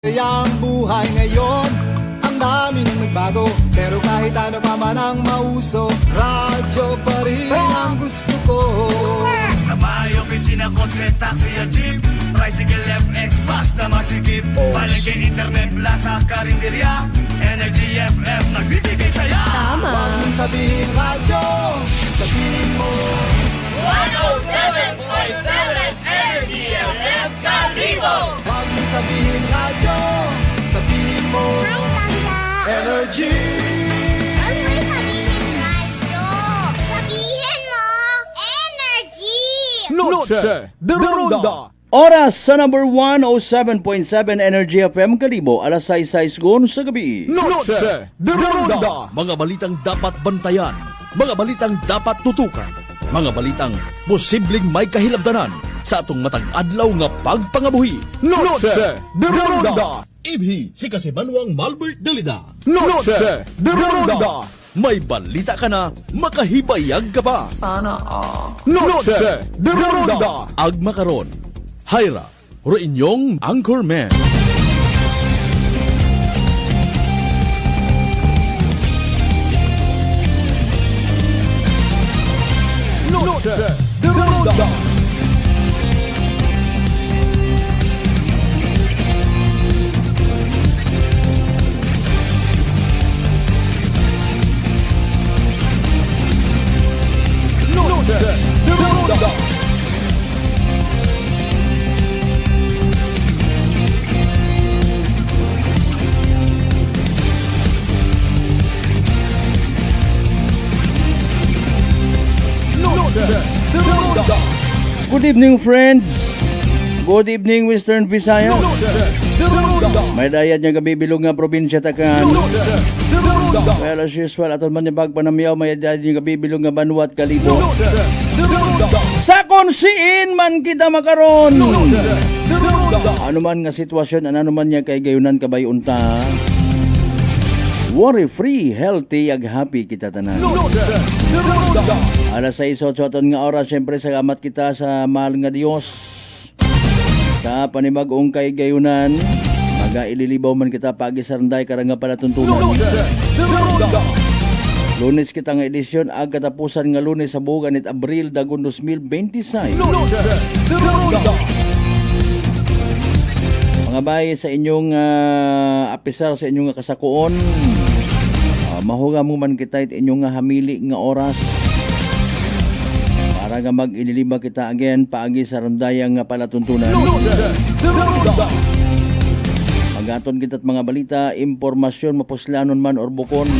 Kaya ang buhay ngayon, ang dami nang nagbago. Pero kahit ano pa man ang mauso, radyo pa rin ang gusto ko. Sa bahay, opisina, kotse, taxi at jeep, tricycle, FX, bus na masikip, palengke, internet, plaza, karinderya, Energy FM, nagbibigay saya. Tama. Huwag mong sabihin radyo, sabihin mo 107.7 Energy FM Kalibo! Huwag mong sabihin radyo, sabihin mo Hi, Tanda! Energy. Huwag mo sabihin radyo! Sabihin mo, Energy! Noche de Ronda. Oras sa number 107.7 Energy FM Kalibo, alas 6:06 sa gabi. Noche de Ronda. Mga balitang dapat bantayan, mga balitang dapat tutukan, mga balitang posibleng may kahilabdanan sa atong matag adlaw nga pagpangabuhi. Noche de Ronda. Ibhi si Kasibanwang Malbert Dalida. Noche de Ronda. May balita ka na, makahibayag ka pa. Noche de Ronda. Agma karon, Hyra, ro inyong Anchorman. Noche de Ronda. Noche de Ronda. Noche de Ronda. Good evening, friends. Good evening, Western Visayas. Noche de Ronda. May dayad nga gabibilog nga probinsya takan. Noche de Ronda. Well, as usual, aton man yung pagpanamiyaw, may dayad nga gabibilog nga Banwat Kalibo. Noche de Ronda. Sa konsiin man kita makaron. Noche de Ronda. Ano man nga sitwasyon, ano man niya kay gayunan kabay unta. Worry-free, healthy, ag happy kita tanan. Noche de Ronda. Alas 6:08 aton nga oras, syempre salamat kita sa mahal nga Dios. Sa panibag-ong kay gayunan, maga-ililibaw man kita pagi sa randay karang nga palatuntunan. Noche de Ronda. Lunes kita nga edisyon, ag katapusan nga Lunes sa bugan it Abril dagon 2026. Noche de Ronda. Mga bayi sa inyong apisar sa inyong nga kasakuon, mahuga mo man kita it inyong nga hamili nga oras para nga mag-ililiba kita again paagi sa randayang nga palatuntunan. Noche de Ronda. Magaton kita't mga balita, impormasyon, mapuslanon man or bukon.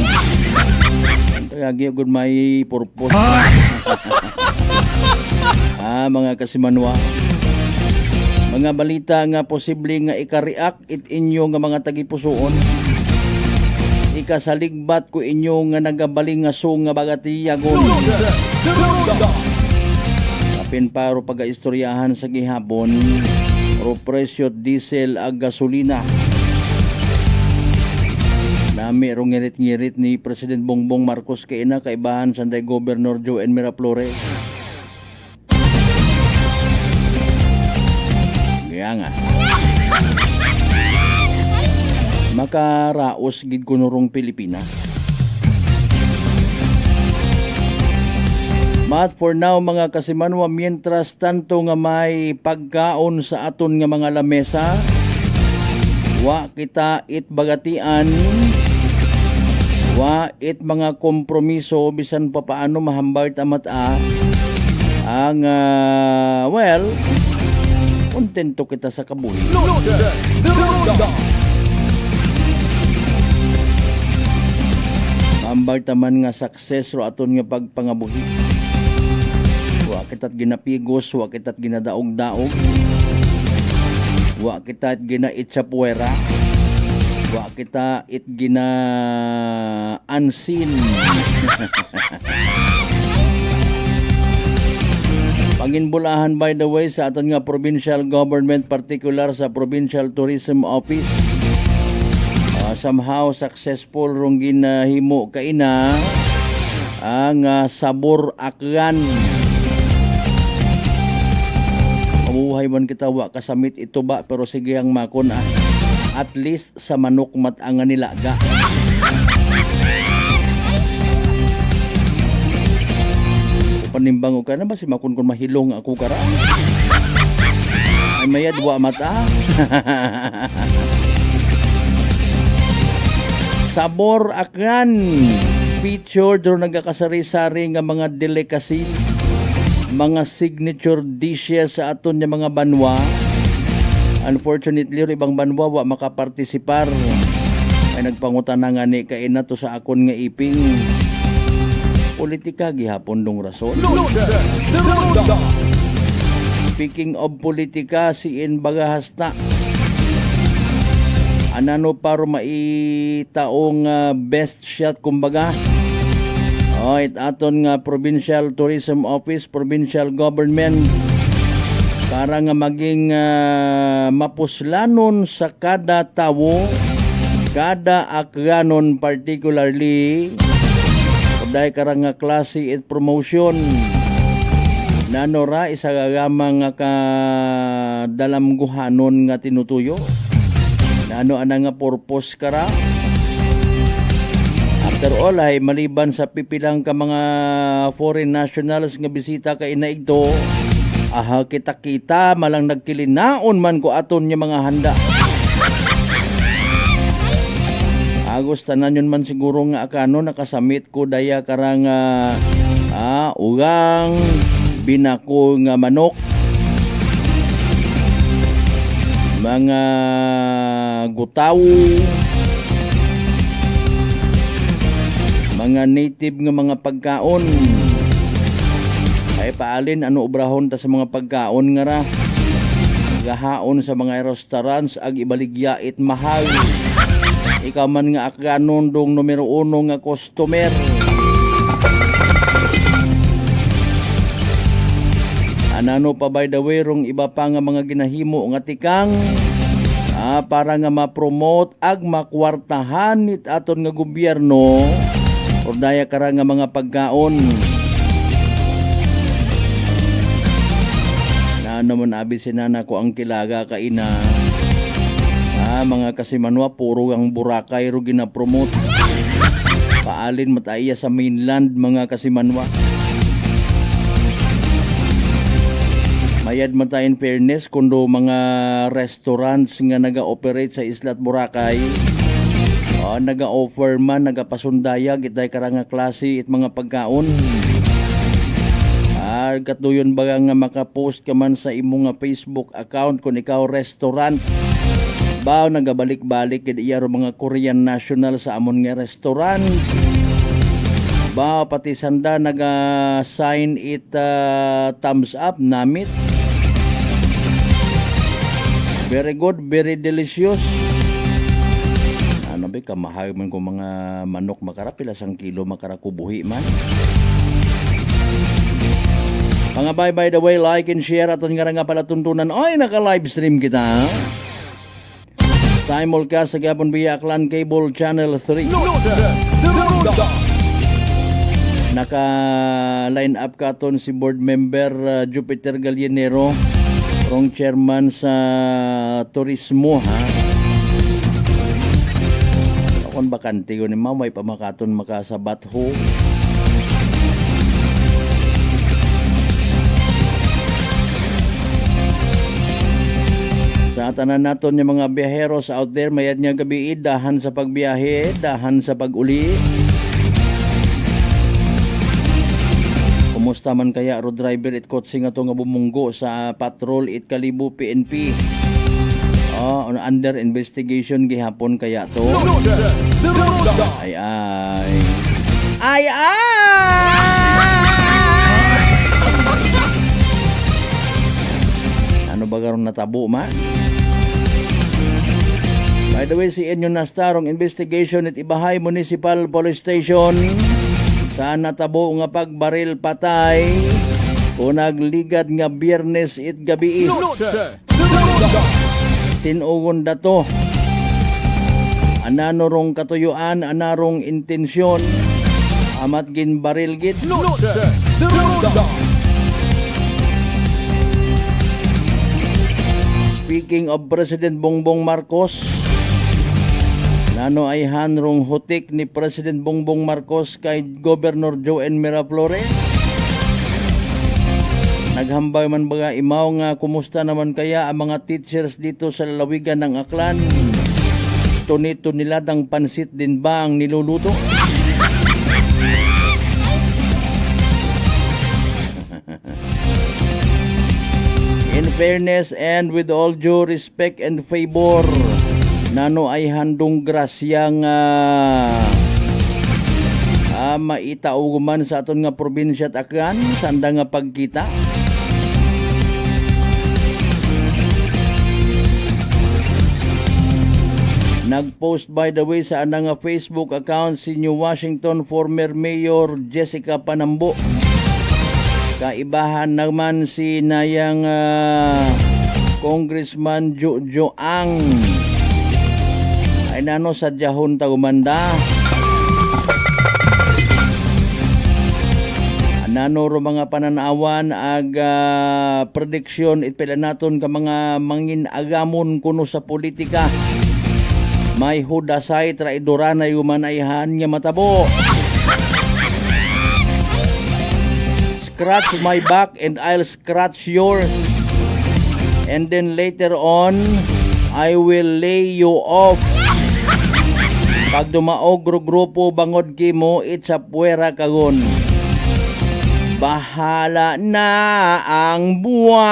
Kaya good may purpose. Mga kasimanwa. Mga balita nga posible nga ika-react it inyo nga mga tagipusoon. Ikasaligbat ko inyo nga nagabaling nga sung nga bagatiyagon. Noche de Ronda. Kapin paro pag-istoryahan sa gihapon, ro presyo diesel ag gasolina. Nami ro ngirit-ngirit ni President Bongbong Marcos kay ina kaibahan sanday Governor Joen Miraflores. Kaya nga. Makaraos gid kunurong Pilipinas. But for now mga kasimanwa, mientras tanto nga may pagkaon sa aton nga mga lamesa, wa kita it bagatian, wa it mga kompromiso bisan pa paano mahambar tamata ang well, kontento kita sa kabuhi. Noche de Ronda. Mahambar taman nga success ro aton nga pagpangabuhi. Wa kita't ginapigos, wa kita't ginadaog-daog, wa kita't ginaitsapuera, wa kita it gina unseen. Panginbulahan by the way sa aton nga provincial government, particular sa Provincial Tourism Office. Somehow successful rong ginahimo kaina ang sabor aklan. Mabuhay man kita wa kasamit ito ba pero sige ang makon At least sa manok matangan nilaga. Panimbang ka na ba si makun kung mahilong ako kara? Ay mayad wa mata. Sabor akan feature do nagakasari-sari nga mga delicacies, mga signature dishes sa aton nga mga banwa. Unfortunately, ibang banwa wa makapartisipar. Ay nagpangutan na nga ni kay na to sa akon nga iping. Politika gihapon dong rason. Speaking of politika, si In Bagahasta. Anano para maitaong best shot kumbaga. It aton nga Provincial Tourism Office, Provincial Government para nga maging mapuslanon sa kada tawo, kada akranon, particularly dahil karang nga klase at promotion nanora isa gagamang nga kadalamguhanon nga tinutuyo nano ana nga purpose kara. After all ay maliban sa pipilang ka mga foreign nationals nga bisita kay na ito, kita malang nagkilinaon man ko aton nya mga handa. Agos tanan yun man siguro nga akano nakasamit ko daya karang ugang binako nga manok, mga gutaw, mga native nga mga pagkaon. Ay paalin ano obrahon ta sa mga pagkaon nga ra. Gahaon sa mga restaurants ag ibaligya it mahal. Ikaw man nga akanon dong numero 1 nga customer. Anano pa by the way rong iba pa nga mga ginahimo nga tikang para nga ma-promote ag makwartahan nit aton nga gobyerno or daya kara nga mga pagkaon. Na naman abi sinana ko ang kilaga kaina. Mga kasimanwa puro ang Boracay ro gina-promote. Paalin mataya sa mainland mga kasimanwa. Mayad matayin fairness kundo mga restaurants nga naga-operate sa Isla Boracay. Naga-offer man, naga-pasundayag itay karang nga klase it mga pagkaon. Katuyon baga nga makapost ka man sa imo nga Facebook account kung ikaw restaurant. Bao nagabalik-balik kid iya ro mga Korean national sa amon nga restaurant. Bao pati sanda naga-sign it thumbs up namit. Very good, very delicious. Ano ba kamahal man ko mga manok makarapila sang kilo makarakubuhi man. Mga by the way, like and share aton nga pala tuntunan. Oy, naka-live stream kita. Simulcast sa Gabon via Aklan Cable Channel 3. Naka-line up katon si board member Jupiter Gallinero, rong chairman sa turismo ha. Kung bakante ko ni mamay pamakaton makasabat ho. Sa tanan naton yung mga biyaheros out there, mayad nga gabi, dahan sa pagbiyahe, dahan sa pag-uli. Kumusta man kaya road driver it kotse nga to nga bumunggo sa patrol it Kalibo PNP. Under investigation gihapon kaya to. Ay. Ano ba garong natabo man? By the way, si Enyo Nastarong investigation at Ibahay Municipal Police Station sa natabo nga pagbaril patay kung nagligad nga Biyernes it gabi. Sinugon dato. Ananurong katuyuan, anarong intensyon, amat gin baril gid. Speaking of President Bongbong Marcos, Nano ay hanrong hutik ni President Bongbong Marcos kay Governor Joe Miraflores. Naghambay man baga imaw nga kumusta naman kaya ang mga teachers dito sa lalawigan ng Aklan? Tunito nila dang pansit din ba ang niluluto? In fairness and with all due respect and favor, nano ay handong grasya nga maitauguman sa aton nga probinsya at Aklan sanda nga pagkita. Nag-post by the way sa anang nga Facebook account si New Washington former Mayor Jessica Panambo. Kaibahan naman si nayang Congressman Jojo Ang. Ay nano sa jahon tagumanda. Nano ro mga pananawan ag prediksyon itpila naton ka mga mangin agamon kuno sa politika. May hudasay traidoran na yumanayhan nga matabo. Scratch my back and I'll scratch yours. And then later on, I will lay you off. Pag dumaog grupo bangod kimo, it's a puwera kagon. Bahala na ang buwan.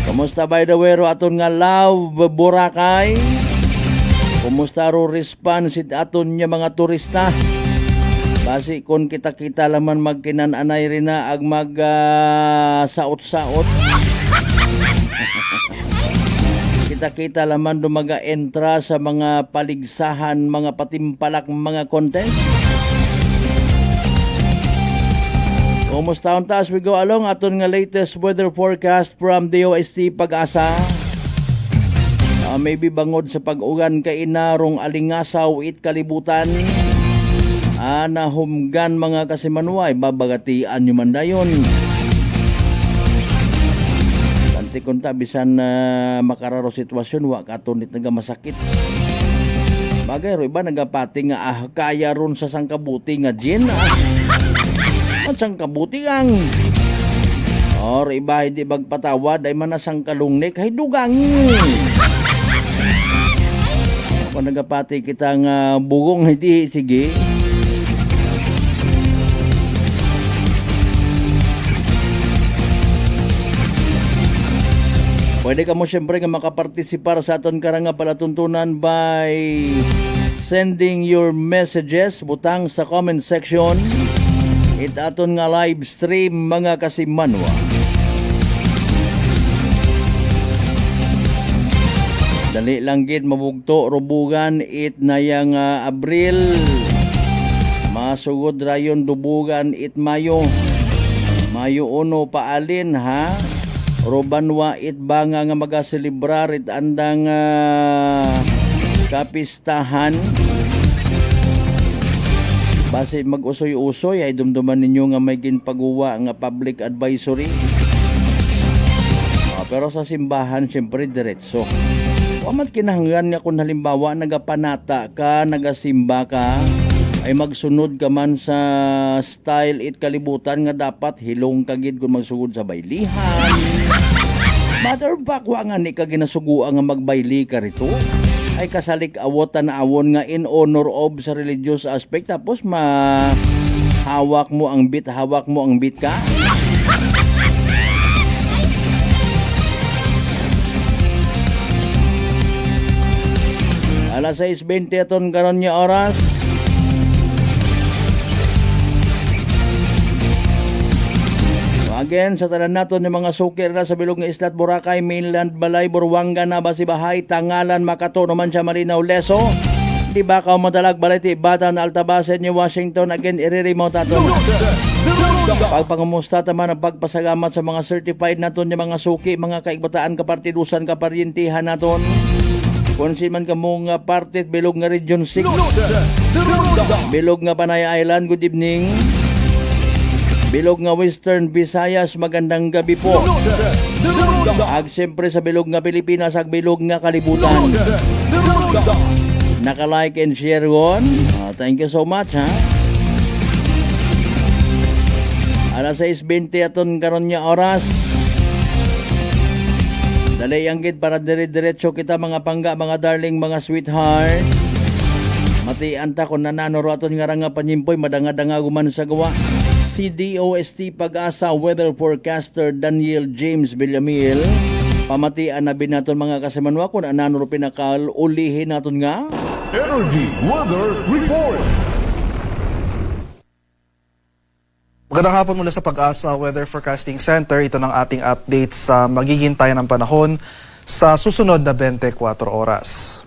Kumusta by the way ro aton nga love Boracay? Kumusta ro response it aton nga mga turista? Basi kung kita-kita laman magkinananay rin na ag mag saot-saot. Kita-kita laman dumaga entra sa mga paligsahan, mga patimpalak, mga contest. Kumusta unta as we go along aton nga latest weather forecast from DOST Pag-asa. Maybe bangod sa pag-ugan kay inarong alingasaw it kalibutan. Nahumgan mga kasimanway babagatian nyo man dayon. Kanti kunta bisan makararo sitwasyon wa katunit nga masakit. Bagay ro iba nagapati nga kaya ron sa sangkabuti nga gin. Ang kabuti ang or iba hindi magpatawad ay manasang kalungnik ay dugang kung nagapati kitang bugong hindi sige pwede ka mo syempre nga makapartisipar sa aton karanga palatuntunan by sending your messages butang sa comment section. It aton nga live stream mga kasimanwa. Dali lang gid mabugto rubugan it nayang Abril. Masugod rayon dubugan it Mayo. Mayo 1 paalin ha. Robanwa it banga nga magaselebrar it andang kapistahan. Base mag-usoy-usoy ay dumduman ninyo nga may ginpagawa nga public advisory. Pero sa simbahan syempre diretso. Wamat kinahanglan nga kung halimbawa nagapanata ka, nagasimba ka, ay magsunod ka man sa style it kalibutan nga dapat hilong kagid kung magsugod sa baylihan. Matter of fact, wa nga ni ka ginasuguan nga magbayli ka rito. Ay kasalik awotan na awon nga in honor of sa religious aspect tapos hawak mo ang bit ka. Alas 6:20 aton karon nga oras. Again, sa tanan naton ng mga sukir na sa bilog ng Islat, Boracay, Mainland, Balay, Buruanga, Nabasibahay, Tangalan, Makato, naman siya Malinaw, Leso. Di ba ka madalag balay ti Batan, Altabasen, New Washington, again, i-remote aton. Pagpangumusta taman ang pagpasagamat sa mga certified naton ng mga suki, mga kaigbataan, kapartidusan, kaparyentihan naton. Kung si man kamong partit, bilog nga Region 6. Bilog nga Panay Island, good evening. Bilog nga Western Visayas, magandang gabi po. Durugda. Ag siyempre sa bilog nga Pilipinas, ag bilog nga kalibutan. Durugda. Naka-like and share gon. Thank you so much ha. Alas 6:20 aton karon nya oras. Dali ang gid para dire-diretso kita mga pangga, mga darling, mga sweetheart. Matian ta kung nananoro aton nga nga panyimpoy madanga-danga guman sa gawa. Si DOST Pag-asa Weather Forecaster Daniel James Villamil. Pamatian na binaton mga kasimanwa kung nananoro pinakal ulihin naton nga. Energy Weather Report. Magandang hapon mula sa Pag-asa Weather Forecasting Center. Ito ng ating update sa magiging tayo ng panahon sa susunod na 24 oras.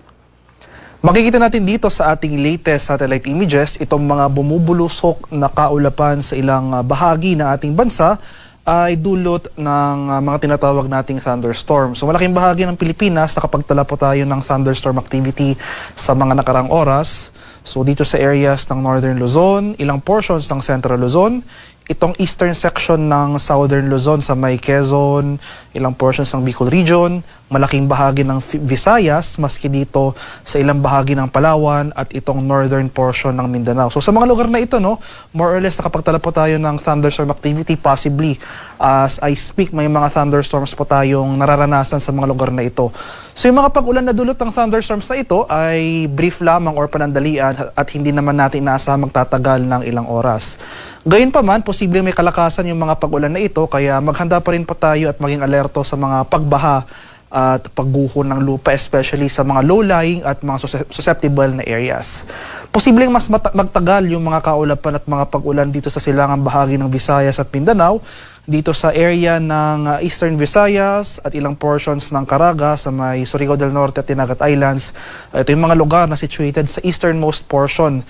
Makikita natin dito sa ating latest satellite images itong mga bumubulusok na kaulapan sa ilang bahagi ng ating bansa ay dulot ng mga tinatawag nating thunderstorm. So malaking bahagi ng Pilipinas nakapagtala po tayo ng thunderstorm activity sa mga nakarang oras. So dito sa areas ng Northern Luzon, ilang portions ng Central Luzon, itong eastern section ng Southern Luzon sa may Quezon, ilang portions ng Bicol Region, malaking bahagi ng Visayas, maski dito sa ilang bahagi ng Palawan at itong northern portion ng Mindanao. So sa mga lugar na ito, no, more or less nakapagtala po tayo ng thunderstorm activity, possibly as I speak may mga thunderstorms po tayong nararanasan sa mga lugar na ito. So yung mga pag-ulan na dulot ng thunderstorms na ito ay brief lamang or panandalian at hindi naman natin inaasahang magtatagal ng ilang oras. Gayunpaman, posible may kalakasan yung mga pag-ulan na ito, kaya maghanda pa rin po tayo at maging alerto sa mga pagbaha at pagguho ng lupa, especially sa mga low-lying at mga susceptible na areas. Posibleng mas magtagal yung mga kaulapan at mga pag-ulan dito sa silangang bahagi ng Visayas at Mindanao, dito sa area ng Eastern Visayas at ilang portions ng Caraga sa may Surigao del Norte at Tinagat Islands. Ito yung mga lugar na situated sa easternmost portion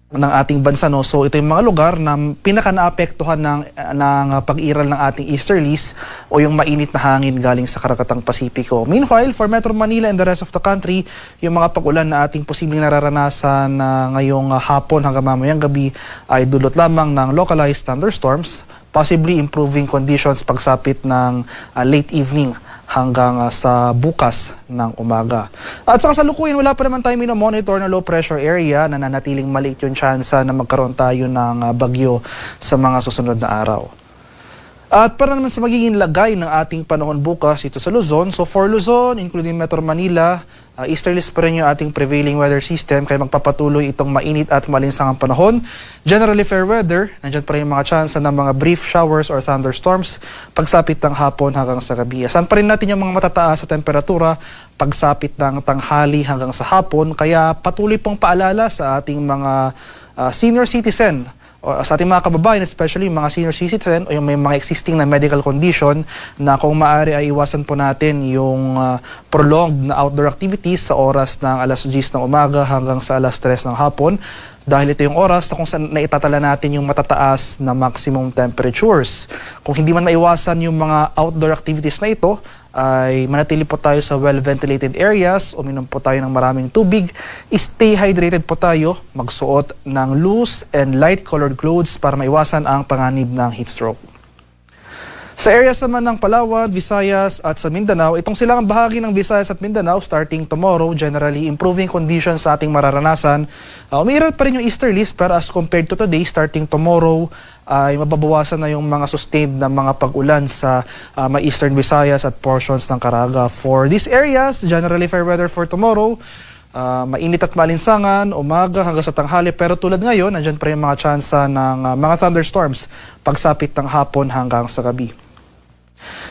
ng ating bansa, no. So ito yung mga lugar na pinaka naapektuhan ng pag-iral ng ating easterlies o yung mainit na hangin galing sa Karagatang Pasipiko. Meanwhile, for Metro Manila and the rest of the country, yung mga pag-ulan na ating posibleng nararanasan ngayong hapon hanggang mamayang gabi ay dulot lamang ng localized thunderstorms, possibly improving conditions pagsapit ng late evening hanggang sa bukas ng umaga. At sa kasalukuyan, wala pa naman tayo minomonitor na low pressure area na nanatiling maliit yung tsansa na magkaroon tayo ng bagyo sa mga susunod na araw. At para naman sa magiging lagay ng ating panahon bukas ito sa Luzon, so for Luzon, including Metro Manila, easterlies pa rin yung ating prevailing weather system kaya magpapatuloy itong mainit at malinsangang panahon. Generally fair weather, nandyan pa rin yung mga tsansa ng mga brief showers or thunderstorms pagsapit ng hapon hanggang sa gabi. Asan pa rin natin yung mga matataas sa temperatura pagsapit ng tanghali hanggang sa hapon, kaya patuloy pong paalala sa ating mga senior citizen o sa ating mga kababayan, especially mga senior citizen o yung may mga existing na medical condition, na kung maaari ay iwasan po natin yung prolonged na outdoor activities sa oras ng alas 10 ng umaga hanggang sa alas 3 ng hapon, dahil ito yung oras na kung saan naitatala natin yung matataas na maximum temperatures. Kung hindi man maiwasan yung mga outdoor activities na ito, ay manatili po tayo sa well-ventilated areas, uminom po tayo ng maraming tubig, stay hydrated po tayo, magsuot ng loose and light-colored clothes para maiwasan ang panganib ng heat stroke. Sa areas naman ng Palawan, Visayas at sa Mindanao, itong silangang bahagi ng Visayas at Mindanao starting tomorrow, generally improving conditions sa ating mararanasan. Umiiral pa rin yung easterlies, pero as compared to today, starting tomorrow, ay mababawasan na yung mga sustained na mga pag-ulan sa may eastern Visayas at portions ng Caraga. For these areas, generally fair weather for tomorrow. Mainit at malinsangan, umaga hanggang sa tanghali, pero tulad ngayon, nandyan pa rin mga tsansa ng mga thunderstorms pagsapit ng hapon hanggang sa gabi.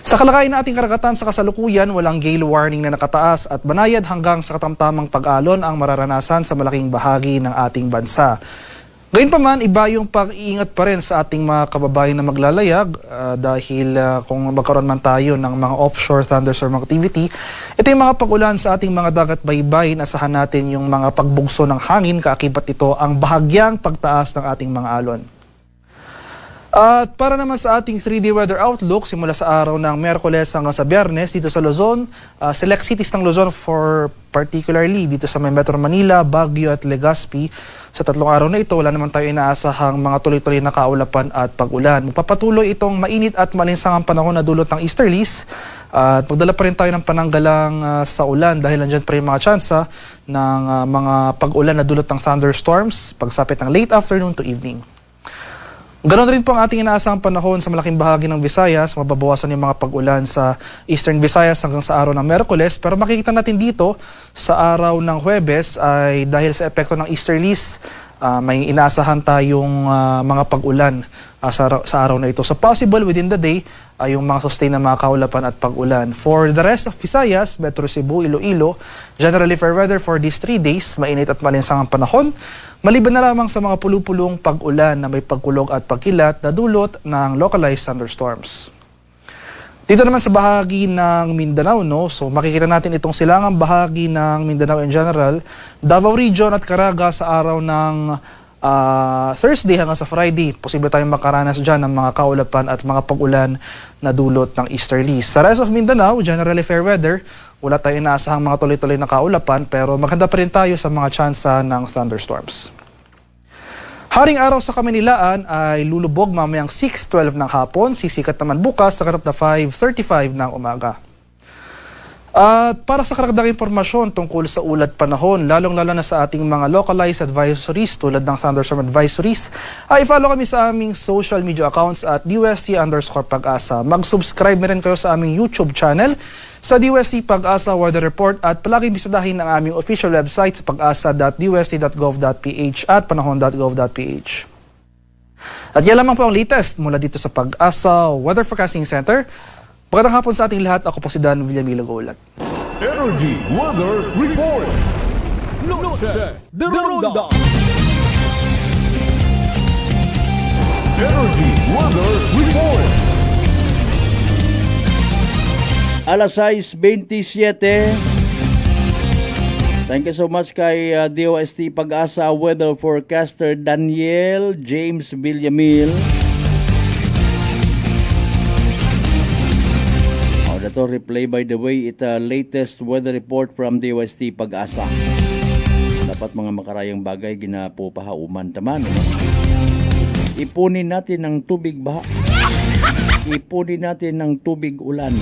Sa kalagayan ng ating karagatan sa kasalukuyan, walang gale warning na nakataas at banayad hanggang sa katamtamang pag-alon ang mararanasan sa malaking bahagi ng ating bansa. Gayunpaman, iba yung pag-iingat pa rin sa ating mga kababayan na maglalayag dahil kung magkaroon man tayo ng mga offshore thunderstorm activity, ito yung mga pag-ulan sa ating mga dagat baybay, asahan natin yung mga pagbugso ng hangin, kaakibat ito ang bahagyang pagtaas ng ating mga alon. At para naman sa ating 3D weather outlook, simula sa araw ng Miyerkules hanggang sa Biyernes dito sa Luzon, select cities ng Luzon for particularly dito sa may Metro Manila, Baguio at Legazpi. Sa tatlong araw na ito, wala naman tayo inaasahang mga tuloy-tuloy na kaulapan at pag-ulan. Magpapatuloy itong mainit at malinsangang panahon na dulot ng easterlies. At magdala pa rin tayo ng pananggalang sa ulan dahil nandiyan pa rin mga tsansa ng mga pag-ulan na dulot ng thunderstorms pagsapit ng late afternoon to evening. Ganon rin po ang ating inaasahang panahon sa malaking bahagi ng Visayas. Mababawasan yung mga pag-ulan sa Eastern Visayas hanggang sa araw ng Miyerkules. Pero makikita natin dito sa araw ng Huwebes ay dahil sa epekto ng easterlies, may inaasahan tayong mga pag-ulan sa araw na ito. So possible within the day ay yung mga sustain na mga kaulapan at pag-ulan. For the rest of Visayas, Metro Cebu, Iloilo, generally fair weather for these 3 days, mainit at malinsangang panahon. Maliban na lamang sa mga pulupulong pag-ulan na may pagkulog at pagkilat na dulot ng localized thunderstorms. Dito naman sa bahagi ng Mindanao, no? So makikita natin itong silangang bahagi ng Mindanao in general, Davao Region at Caraga sa araw ng Thursday hanggang sa Friday. Posible tayong makaranas dyan ng mga kaulapan at mga pag-ulan na dulot ng easterlies. Sa rest of Mindanao, generally fair weather. Wala tayong inaasahang mga tuloy-tuloy na kaulapan pero maganda pa rin tayo sa mga tsansa ng thunderstorms. Haring araw sa Kaminilaan ay lulubog mamayang 6:12 ng hapon. Sisikat naman bukas sa karap na 5:35 ng umaga. At para sa karagdagang impormasyon tungkol sa ulat panahon, lalong-lalo na sa ating mga localized advisories tulad ng thunderstorm advisories, ay follow kami sa aming social media accounts at DUST_Pag-asa. Mag-subscribe na rin kayo sa aming YouTube channel sa DUST Pag-asa Weather Report at palaging bisitahin ang aming official website sa pag-asa.dust.gov.ph at panahon.gov.ph. At yan lamang po ang latest mula dito sa Pag-asa Weather Forecasting Center. Magandang hapon sa ating lahat. Ako po si Dan Villamilo Goulat. Energy Weather Report. Noche de Ronda. Energy Weather Report. Alas 6:27. Thank you so much kay DOST Pag-asa Weather Forecaster Daniel James Villamil. Ito replay by the way, latest weather report from DOST Pag-asa. Dapat mga makarayang bagay ginapupahauman taman. No? Ipunin natin ng tubig baha. Ipunin natin ng tubig ulan.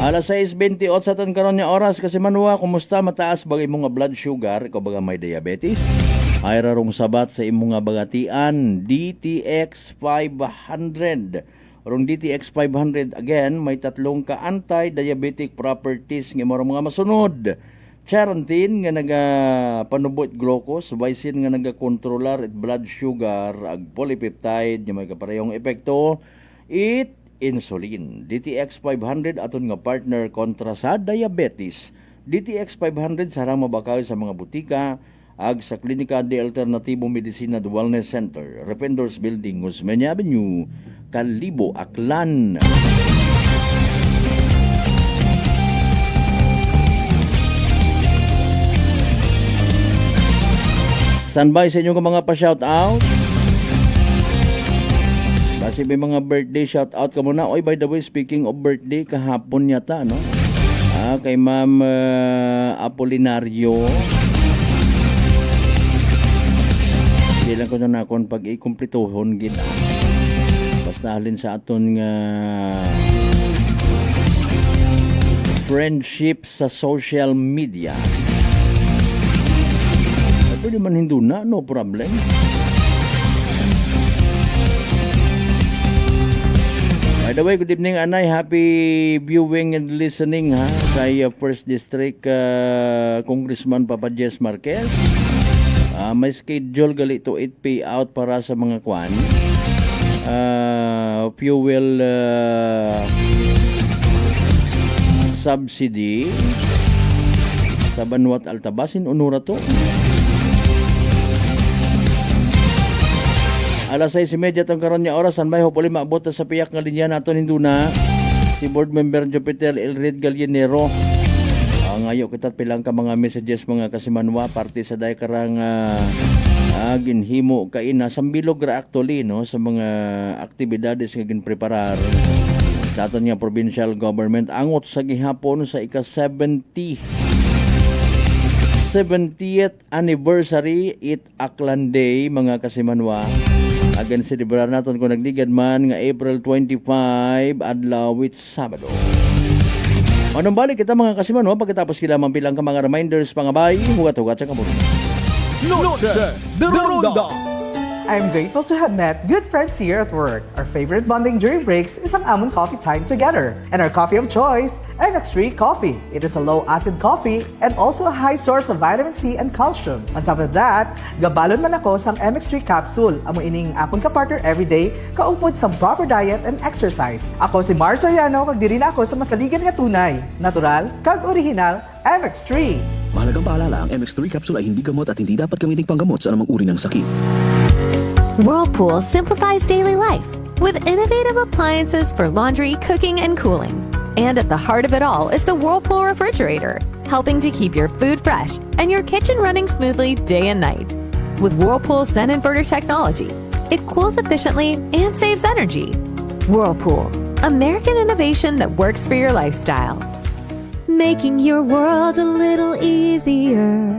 Alas 6:28 sa tan karon nga oras kasi manwa kumusta mataas bagay mo nga blood sugar ikaw baga may diabetes ay rarong sabat sa imong nga bagatian DTX 500 rong DTX 500 again may tatlong ka anti-diabetic properties nga mga masunod Charantin nga nagapanubot glucose, Vicin nga nagakontrolar it blood sugar, ag polypeptide nga may kaparehong epekto insulin. DTX 500 aton nga partner kontra sa diabetes. DTX 500 sarang mabakaw sa mga butika ag sa Klinika de Alternatibo Medicina de Wellness Center, Rependors Building, Guzman Avenue, Kalibo, Aklan. Standby sa inyong mga pa-shoutout. Kasi may mga birthday shoutout ka muna. Oy, by the way, speaking of birthday, kahapon yata, no? Kay Ma'am Apolinario. Kailan ko na nakon pag ikumplituhon gina. Basta halin sa aton nga friendship sa social media. Pwede man hindi na, no problem. By the way, good evening Anay. Happy viewing and listening ha kay 1st District Congressman Papa Jess Marquez. May schedule gali to 8 payout para sa mga kwan. Fuel subsidy sa Banwat Altabasin unura to. Alas 6:30 tong karon nga oras anbay hopefully maabot sa piyak nga linya naton hinduna si board member Jupiter Elred Gallinero. Mangayo kita pilang ka mga messages mga kasimanwa parte sa day karang ginhimo kaina sambilog ra actually no sa mga aktibidades nga ginpreparar sa aton nga provincial government angot sa gihapon sa ika-70th anniversary It Aklan Day mga kasimanwa. Again celebrar naton kung nagligad man nga April 25 adlaw with Sabado. Anong balik kita mga kasimanwa pagkatapos kila mampilang ka mga reminders pangabay hugat-hugat sa kamuro. Noche de Ronda. I'm grateful to have met good friends here at work. Our favorite bonding during breaks is ang amon coffee time together. And our coffee of choice, MX3 Coffee. It is a low-acid coffee and also a high source of vitamin C and calcium. On top of that, gabalon man ako sang MX3 capsule. Amo ining akong kapartner everyday, kaupod sa proper diet and exercise. Ako si Mar Soriano, kag diri na ako sa masaligan nga tunay, natural, kag original, MX3. Mahalagang paalala, ang MX3 capsule ay hindi gamot at hindi dapat gamitin panggamot sa anumang uri ng sakit. Whirlpool simplifies daily life with innovative appliances for laundry, cooking, and cooling. And at the heart of it all is the Whirlpool refrigerator, helping to keep your food fresh and your kitchen running smoothly day and night. With Whirlpool Sun Inverter technology, it cools efficiently and saves energy. Whirlpool, American innovation that works for your lifestyle. Making your world a little easier.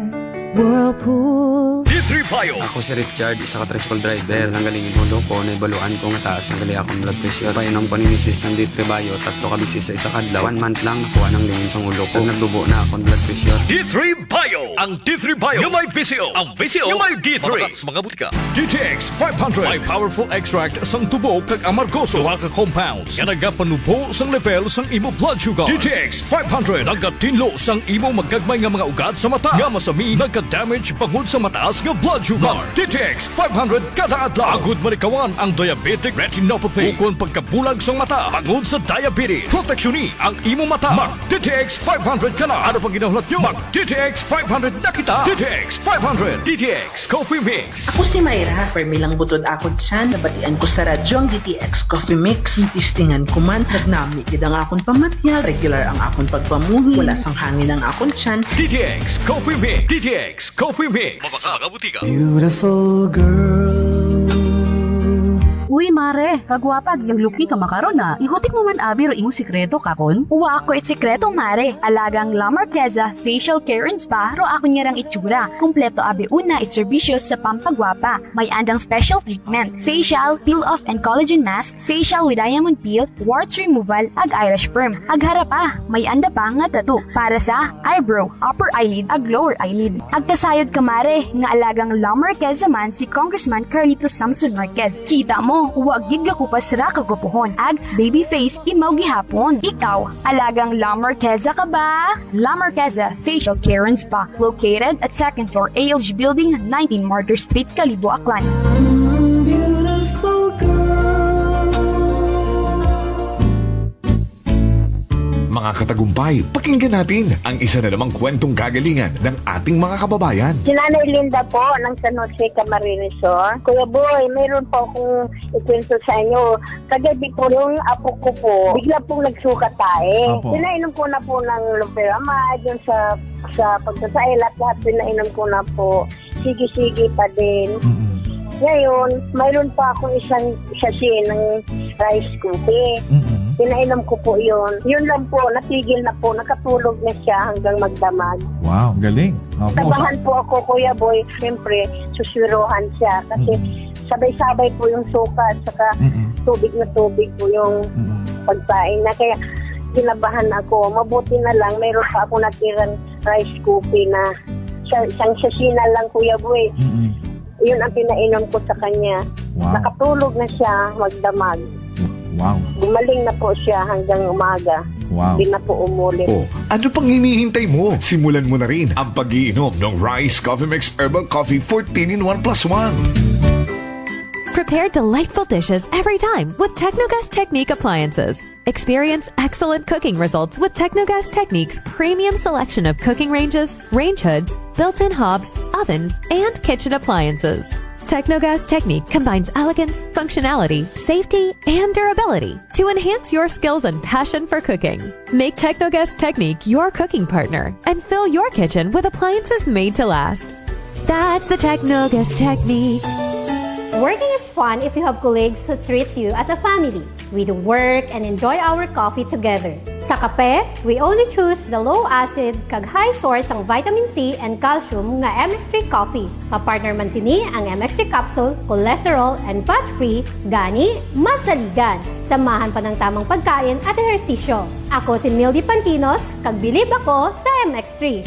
Whirlpool. D3 Bio. Ako si Richard, isa ka tricycle driver. Nanggalingin ulo ko, naibaluan ko nga taas, nanggali akong blood pressure. Painom ko ni Mrs. ng D3 Bio, 3 ka bisis sa isa kadlaw. 1 month lang, nakuha ng lingin sa ulo ko. Nagdubo na akong blood pressure. D3 Bio. Ang D3 Bio yung may VCO. Ang VCO yung may D3. Mabataas mga butika. DTX 500. May powerful extract sang tubo kag amargoso. Duha ka compounds. Nga nagapanubo sang level sang imo blood sugar. DTX 500. Nagatinlo sang imo magagmay nga mga ugat sa mata. Nga masami nagka-damage pangod sa mataas nga blood sugar. DTX 500 kada adlaw. Agud manikawan ang diabetic retinopathy. Ukon pagkabulag sang mata pangod sa diabetes. Proteksyon ang imo mata. Mag DTX 500 kana. Ano pang ginahulat nyo? Mag DTX 500 na kita. DTX 500. DTX Coffee Mix. Ako si Mayra. Permilang butod ako dyan. Nabatian ko sa radyo ang DTX Coffee Mix. Tistingan ko man. Nagnami gid ang akong pamatyal. Regular ang akong pagpamuhi. Wala sang hangin ang akong tiyan. DTX Coffee Mix. DTX Coffee Mix. Mabaka mga butika. Beautiful girl. Uy, mare, kagwapag yung luki ka makaron na. Ihutik mo man abi ro imong sikreto kakon. Uwa ako sikreto mare. Alagang La Marquesa Facial Care and Spa ro ako niyarang itsura. Kumpleto abi una iserbisyos sa pampagwapa. May andang special treatment. Facial, peel-off and collagen mask, facial with diamond peel, warts removal, ag Irish perm. Ag harapa, may anda pa nga tattoo para sa eyebrow, upper eyelid, ag lower eyelid. Ag kasayod ka mare, nga alagang La Marquesa man si Congressman Carlito Samson Marquez. Kita mo, huwag gid ka kupas ra kagupuhon. Ag baby face imaw gihapon. Ikaw, alagang La Marquesa ka ba? La Marquesa Facial Care and Spa, located at 2nd floor ALG Building, 19 Martyr Street, Kalibo, Aklan. Beautiful girl. Mga katagumpay, pakinggan natin ang isa na namang kwentong kagalingan ng ating mga kababayan. Si Nanay Linda po ng San Jose Camarines Sur. Kuya Boy, mayroon po akong ikwento sa inyo. Kagabi po yung apo ko po, bigla pong nagsuka tae. Pinainom ko na po ng Loperamide, yun sa pagsasail at lahat pinainom ko na po. Sige-sige pa din. Ngayon, mayroon pa akong isang sachet ng rice cookie. Pinainom ko po yun. Yun lang po, natigil na po. Nakatulog na siya hanggang magdamag. Wow, galing. Tabahan po ako, Kuya Boy. Siyempre, suswiruhan siya. Kasi sabay-sabay po yung suka at saka tubig na tubig po yung pagpain na. Kaya kinabahan ako. Mabuti na lang, mayroon pa ako natirang rice cookie na isang sasina lang, Kuya Boy. Yun ang pinainom ko sa kanya. Wow. Nakatulog na siya magdamag. Wow. Gumaling na po siya hanggang umaga. Wow. Hindi na po umulit. Oh, ano pang hinihintay mo? Simulan mo na rin ang pag-iinom ng Rice Coffee Mix Herbal Coffee 14-in-1+1. Prepare delightful dishes every time with Technogas Technique appliances. Experience excellent cooking results with Technogas Technique's premium selection of cooking ranges, range hoods, built-in hobs, ovens, and kitchen appliances. Technogas Technique combines elegance, functionality, safety, and durability to enhance your skills and passion for cooking. Make Technogas Technique your cooking partner and fill your kitchen with appliances made to last. That's the Technogas Technique. Working is fun if you have colleagues who treats you as a family. We do work and enjoy our coffee together. Sa kape, we only choose the low-acid kag high source ang vitamin C and calcium nga MX3 coffee. Papartner man sini ang MX3 capsule, cholesterol and fat-free, gani, masaligan. Samahan pa ng tamang pagkain at ehersisyo. Ako si Mildy Pantinos, kag bilib ako sa MX3.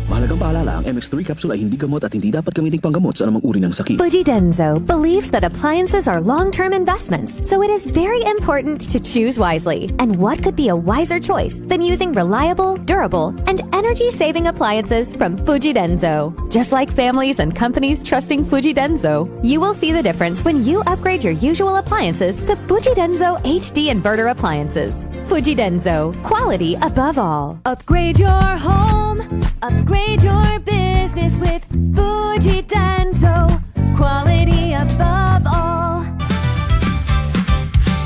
Mahalagang paalala, ang MX3 capsule ay hindi gamot at hindi dapat gamiting panggamot sa anumang uri ng sakit. Fujidenzo believes that appliances are long-term investments, so it is very important to choose wisely. And what could be a wiser choice than using reliable, durable, and energy-saving appliances from Fujidenzo? Just like families and companies trusting Fujidenzo, you will see the difference when you upgrade your usual appliances to Fujidenzo HD inverter appliances. Fujidenzo, quality above all. Upgrade your home. Upgrade your business with Fujidenzo, quality above all.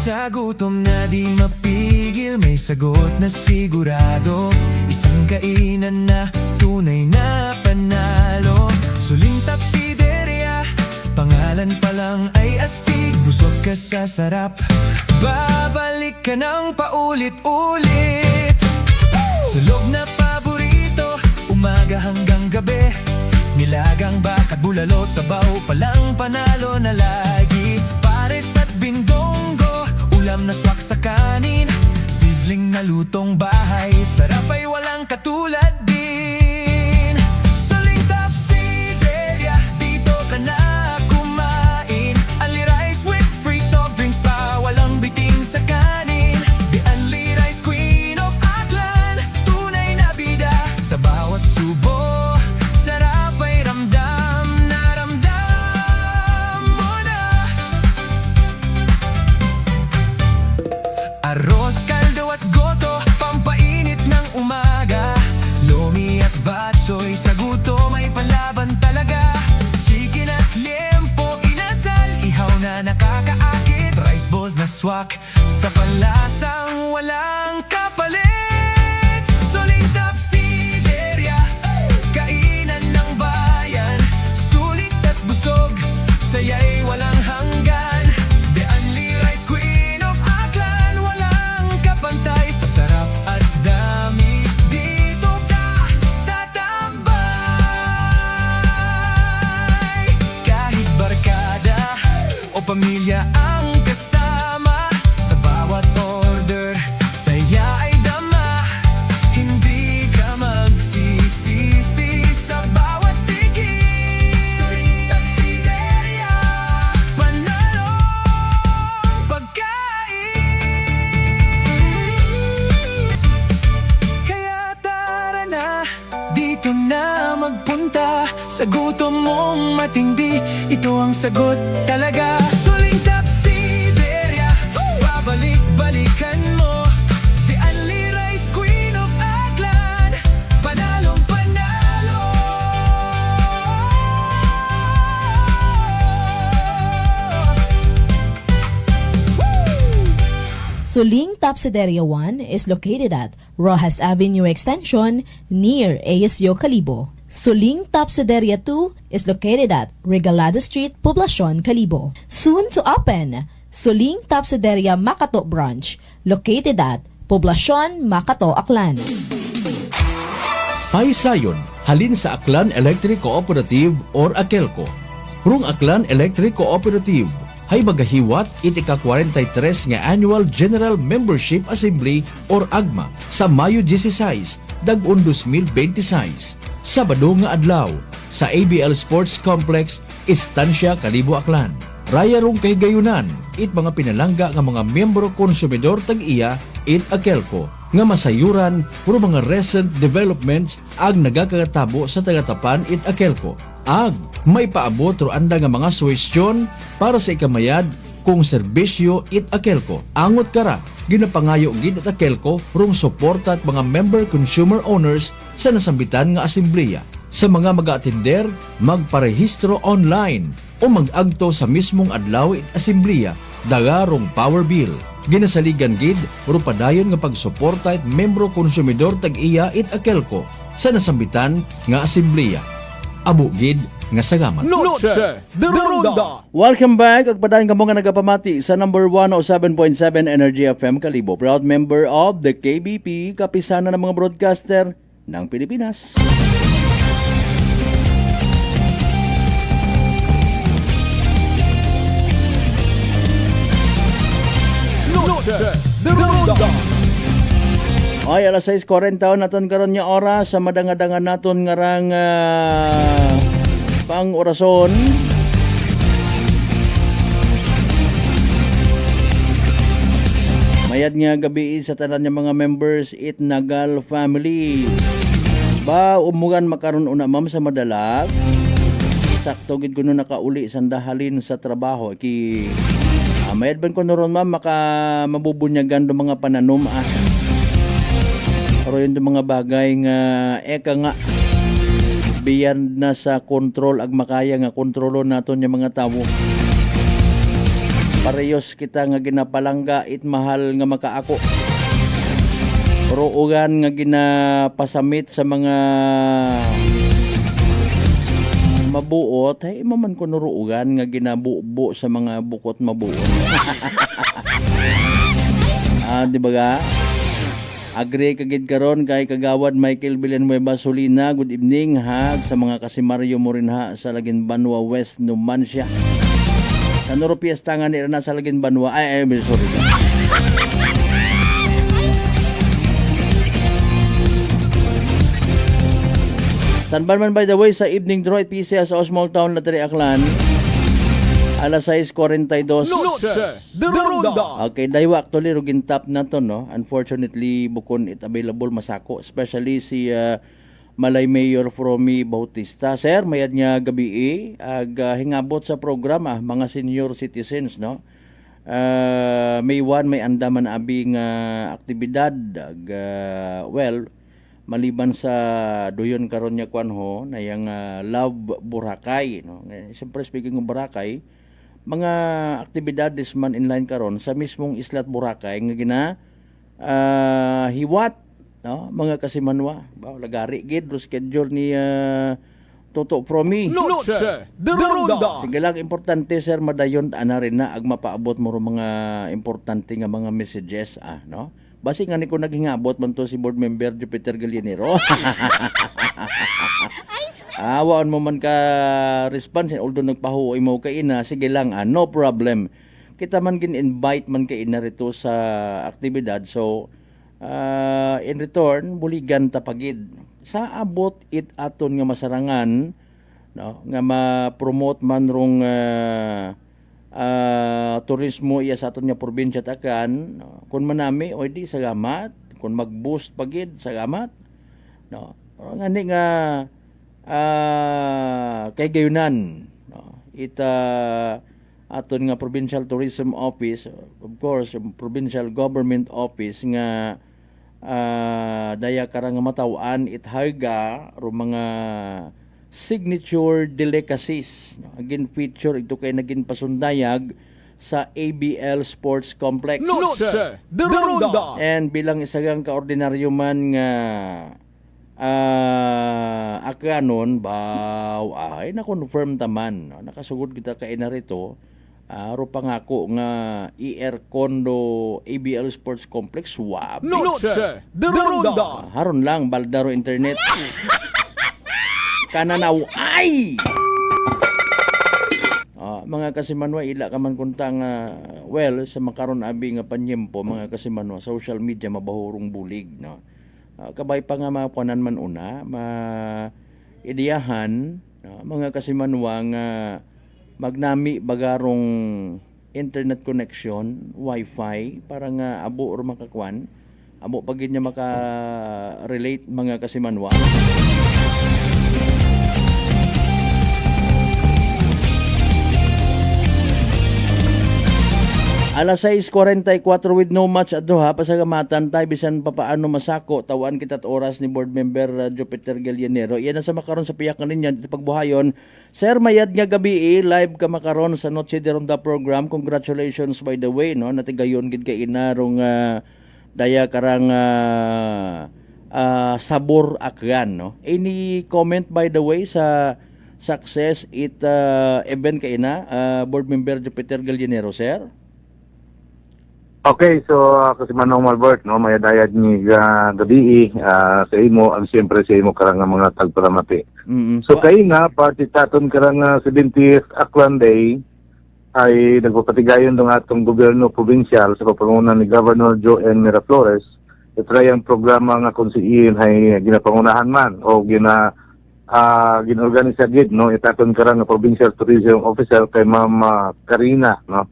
Sa gutom na di mapigil, may sagot na sigurado. Isang kainan na tunay na panalo. Suling Tapsideria, pangalan pa lang ay astig. Busog ka sa sarap, babalik ka ng paulit-ulit. Sulog na paborito, umaga hanggang gabi. Nilagang bakat bulalo, sabaw palang panalo na lagi. Pares at bindonggo, ulam na swak sa kanin. Sizzling na lutong bahay, sarap ay walang katulad din. Suling Tapsideria, dito ka na kumain. Only rice with free soft drinks pa, walang bitin sa kanin. The only rice queen of Aklan, tunay na bida. Sa bawat subo, sarap ay ramdam na ramdam mo na. Arroz, kaldo at goto, pampainit ng umaga. Lomi at batchoy, sa gutom ay palaban talaga. Chicken at liempo, inasal, ihaw na nakakaakit. Rice balls na swak, sa panlasang walang kapalit. Suling Tapsideria, kainan ng bayan. Sulit at busog, saya'y walang hanggan. The only rice queen of Aklan, walang kapantay. Sa sarap at dami, dito ka tatambay. Kahit barkada o pamilya ang kasama, sa bawat order, saya ay dama. Hindi ka magsisisi sa bawat tigil. Suling Tapsideria, panalo pagkain. Kaya tara na, dito na magpunta. Sa gutom mong matindi, ito ang sagot talaga. Suling Tapsideria, babalik-balikan mo. The only rice queen of Aklan, panalong panalo. Suling Tapsideria 1 is located at Rojas Avenue Extension near ASU Calibo. Suling Tapsideria 2 is located at Regalado Street, Poblacion, Calibo. Soon to open, Suling Tapsideria Makato Branch, located at Poblacion, Makato, Aklan. Paisayon, halin sa Aklan Electric Cooperative or Akelco. Rung Aklan Electric Cooperative ay magahiwat iti ka-43 nga Annual General Membership Assembly or AGMA sa Mayo 16, dag-un 2026. Sabado nga adlaw sa ABL Sports Complex, Estancia, Calibo, Aklan. Raya rong kahigayunan it mga pinalangga nga mga miyembro konsumidor tag-iya it Akelco nga masayuran puro mga recent developments ag nagakatabo sa tagatapan it Akelco. Ag may paabot ro anda nga mga suwestyon para sa ikamayad kung serbisyo it Akelco. Angot kara ginapangayo gid it Akelco rong suporta at mga member consumer owners sa nasambitan nga asembleya. Sa mga mag-atender, magparehistro online o mag-agto sa mismong adlaw it asembleya dagarong power bill. Ginasaligan gid rupadayon nga pagsuporta it membro konsumidor tag-iya it Akelco sa nasambitan nga asembleya. Abo gid nga sagamat. Noche de Ronda. Welcome back. Agpadayon kamo nga nagapamati sa number 107.7 Energy FM Kalibo. Proud member of the KBP, kapisanan ng mga broadcaster ng Pilipinas. Noche de Ronda. Ay, alas 6:40 naton karon nya oras sa madangadangan naton ngarang pang orason. Mayad nga gabi sa tanan nga mga members it Nagal family. Ba umugan makaron una ma'am sa madalag. Sakto gid kuno nakauli sandahalin sa trabaho ki mayad ban ko ron ma'am maka mabubunyagan do mga pananom pero yun mga bagay nga eka nga beyond na sa control ag makaya nga kontrolo naton yung mga tao. Parehos kita nga ginapalangga it mahal nga makaako. Pero ugan nga ginapasamit sa mga mabuot ay maman ko nuruugan nga ginabubo sa mga bukot mabuot. Di ba ga? Agre kagid karon kay kagawad Michael Villanueva Solina. Good evening ha sa mga kasimaryo mo rin ha sa Lagin Banwa West Numancia. Sa Noro Fiesta nga nila na sa Lagin Banwa. Ay sorry. Tanban man by the way sa evening draw at PCS sa Small Town Latari Aklan. Alas 6:42. Noche de Ronda. Okay, daywa actually rugin top na to no. Unfortunately bukon it available masako, especially si Malay Mayor Fromy Bautista. Sir, mayad niya gabi ag hingabot sa programa mga senior citizens no. May 1 may andaman abing aktibidad ag maliban sa duyon karon nya kwanho na yang Love Boracay no. Siyempre speaking of Boracay, mga aktibidades man inline karon sa mismong Islat Boracay nga gina hiwat no mga kasimanwa ba lagari gid ro schedule ni Toto Fromy. Noche de Ronda. Sige lang importante sir madayon ana rin na ag mapaabot mo ro mga importante nga mga messages no. Basi nga ni ko naghingabot man to si board member Jupiter Gallinero. Awaan mo man ka response although nagpahuoy mo ka ina, sige lang no problem. Kita man gin-invite man ka ina rito sa aktibidad. So in return buligan tapagid sa abot it aton nga masarangan no nga ma-promote man rong turismo iya sa aton nga probinsya takan no? Kun manami o di salamat kun mag-boost pagid salamat no ngani nga kay gayunan no ita aton nga Provincial Tourism Office, of course provincial government office nga daya karang matawan itharga ro mga signature delicacies no? Again feature ito kay naging pasundayag sa ABL Sports Complex. Noche de Ronda. And bilang isagang kaordinaryo man nga akanon baw ay na-confirm taman no? Nakasugod kita kay narito aro pangako nga ER Condo ABL Sports Complex swab. Noche de Ronda. Haron lang baldaro internet. Kananaw ay mga kasimanwa ila ka man kuntang well sa makaron abi nga panyempo mga kasimanwa social media mabahurong bulig no. Kabay pa nga mapuanan man una ideyahan mga kasimanwa nga magnami bagarong internet connection wifi para nga abo or makakwan abo pagid niya maka-relate mga kasimanwa. Alas 6:44 with no match adto ha pasagamatan tay bisan papaano masako tawan kita at oras ni board member Jupiter Gallinero. Iyan na sa makaron sa piyak kaninyo dito pagbuhayon. Sir mayad nga gabi live ka makaron sa Noche de Ronda program. Congratulations by the way no natigayon gid kay inarong daya karang sabor akyan no. Any comment by the way sa success event kay ina board member Jupiter Gallinero sir? Okay, so kasi Manong Malbert, no, may dayad ni gabi sa imo, ang siyempre sa imo karang mga tagparamati. So kay nga, party taton karang 70th Aklan Day, ay nagpapatigayon ng atong gobyerno provincial sa papangunan ni Governor Joel Miraflores. Ito ang programa nga kung siin ay ginapangunahan man o ginorganisa gid, no, itaton karang provincial tourism officer kay Ma'am Karina, no.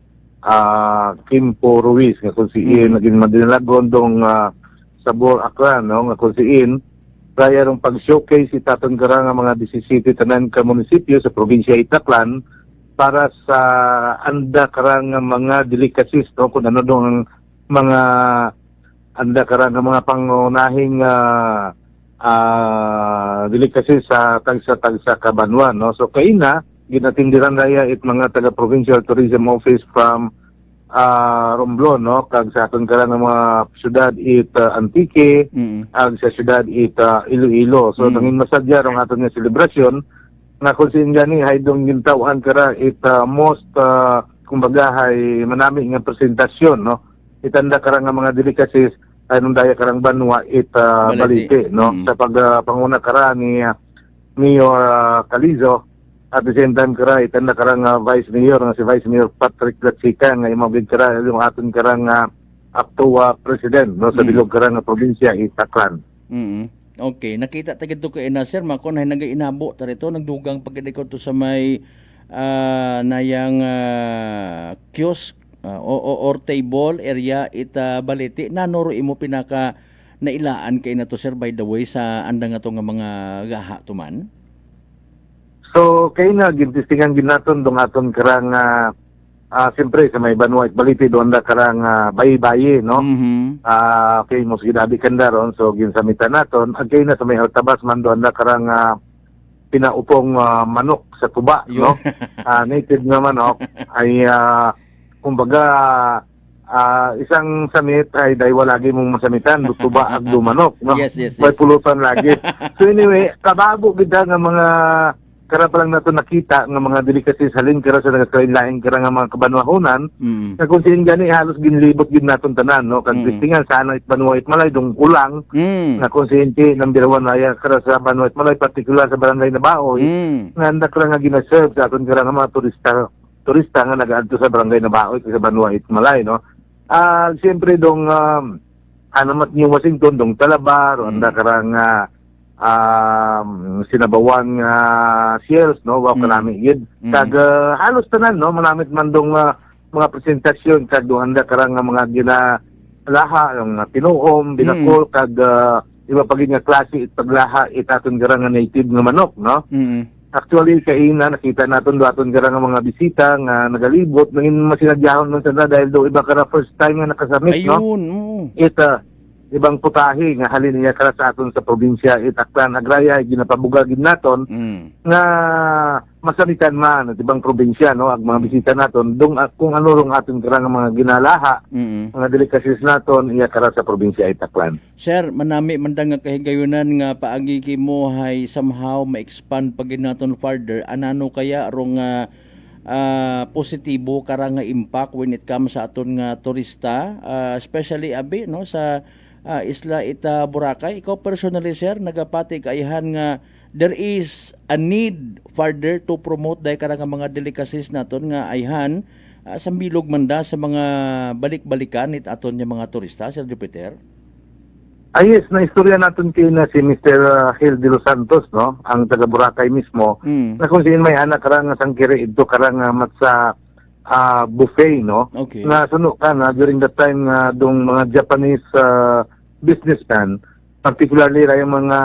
Kimpo Ruiz nga kung siin naging madinalagon dong sabor aklan no nga kung siin kaya rong pag-showcase itaton karang nga mga 17 tanan ka munisipyo sa probinsya Itaklan para sa anda karang nga mga delicacies no kung ano dong mga anda karang nga mga pangunahing delicacies sa tagsa Kabanwan no so kay na ginatindiran raya it mga taga-provincial tourism office from Romblon, no? Kag sa aton karang mga syudad Antique, ag sa syudad Iloilo. So, nangin masadya rong aton nga selebrasyon, na kung sin gani, haydong gintawan kara most, kumbaga, hay manami nga presentasyon, no? Itanda karang nga mga delicacies, ay nung daya karang banwa, balite, no? Sa pagpanguna kara ni Mayor Calizo, at the same time kara itanda karang Vice Mayor nga si Vice Mayor Patrick Latsica nga imabig kara yung aton karang aktuwa President no sa bilog karang probinsya Itaklan. Okay, nakita ta gid kay na sir makon hay nagainabo tarito nagdugang pagdikot to sa may nayang kiosk or table area baliti nanoro imo pinaka nailaan kay na to sir by the way sa andang ato nga mga gaha tuman. So, kay na, gintistingan ginaton dong aton karang, siyempre, sa may Banwa at Baliti, doon na karang bayi-bayi, no? Okay, mos ginabi kanda ron, so ginsamitan naton. At kay na, sa may Altabas man doon na karang pinaupong manok sa tuba, no? Native na manok, ay, kumbaga, isang samit ay dahil wala lagi mong masamitan, tuba at manok, no? Yes. May pulutan lagi. So anyway, kabago gida nga mga kara pa lang nato nakita nga mga delicacies halin kara sa nagakainlain kara nga mga kabanwahonan na kung sin gani halos ginlibot gid naton tanan no kag distingan sana it Banwa it Malay dong ulang na kung sin number 1 ay kara sa Banwa it Malay particular sa barangay Nabaoy nga andak lang nga gina-serve sa aton kara nga mga turista nga nagaadto sa barangay Nabaoy sa Banwa it Malay no siyempre dong anamat New Washington dong Talabar anda karang sinabawang sales no wa kanami gid kag halos tanan no manamit man dong mga presentasyon kag anda karang mga ginalaha yung tinuom binakol kag iba pagid nga klase it paglaha itaton garang native nga manok no actually kay na nakita naton do aton garang mga bisita nga nagalibot nangin masinagyahon man sa dahil do iba kara first time nga nakasamit no ibang putahe nga halin niya kara sa aton sa probinsya Itaklan agraya ginapabugagid naton nga masamitan man at ibang probinsya no ag mga bisita naton dong kung ano rong aton karang mga ginalaha mga delicacies naton iya kara sa probinsya Itaklan. Sir, manami mandang nga kahigayunan nga paagi mo hay somehow ma-expand pag naton further anano kaya rong positibo karang nga impact when it comes sa aton nga turista especially abi no sa Isla Boracay. Ikaw personally sir nagapati kaihan nga there is a need further to promote dahil karang mga delicacies naton nga ayhan sa bilog manda sa mga balik-balikan it aton nga mga turista Sir Jupiter. Yes, na istorya natin kay na si Mr. Gil de los Santos no ang taga Boracay mismo na kung sino may anak karang sangkiri ito karang matsa buffet no na suno ka na during that time dong mga Japanese businessman particularly yung mga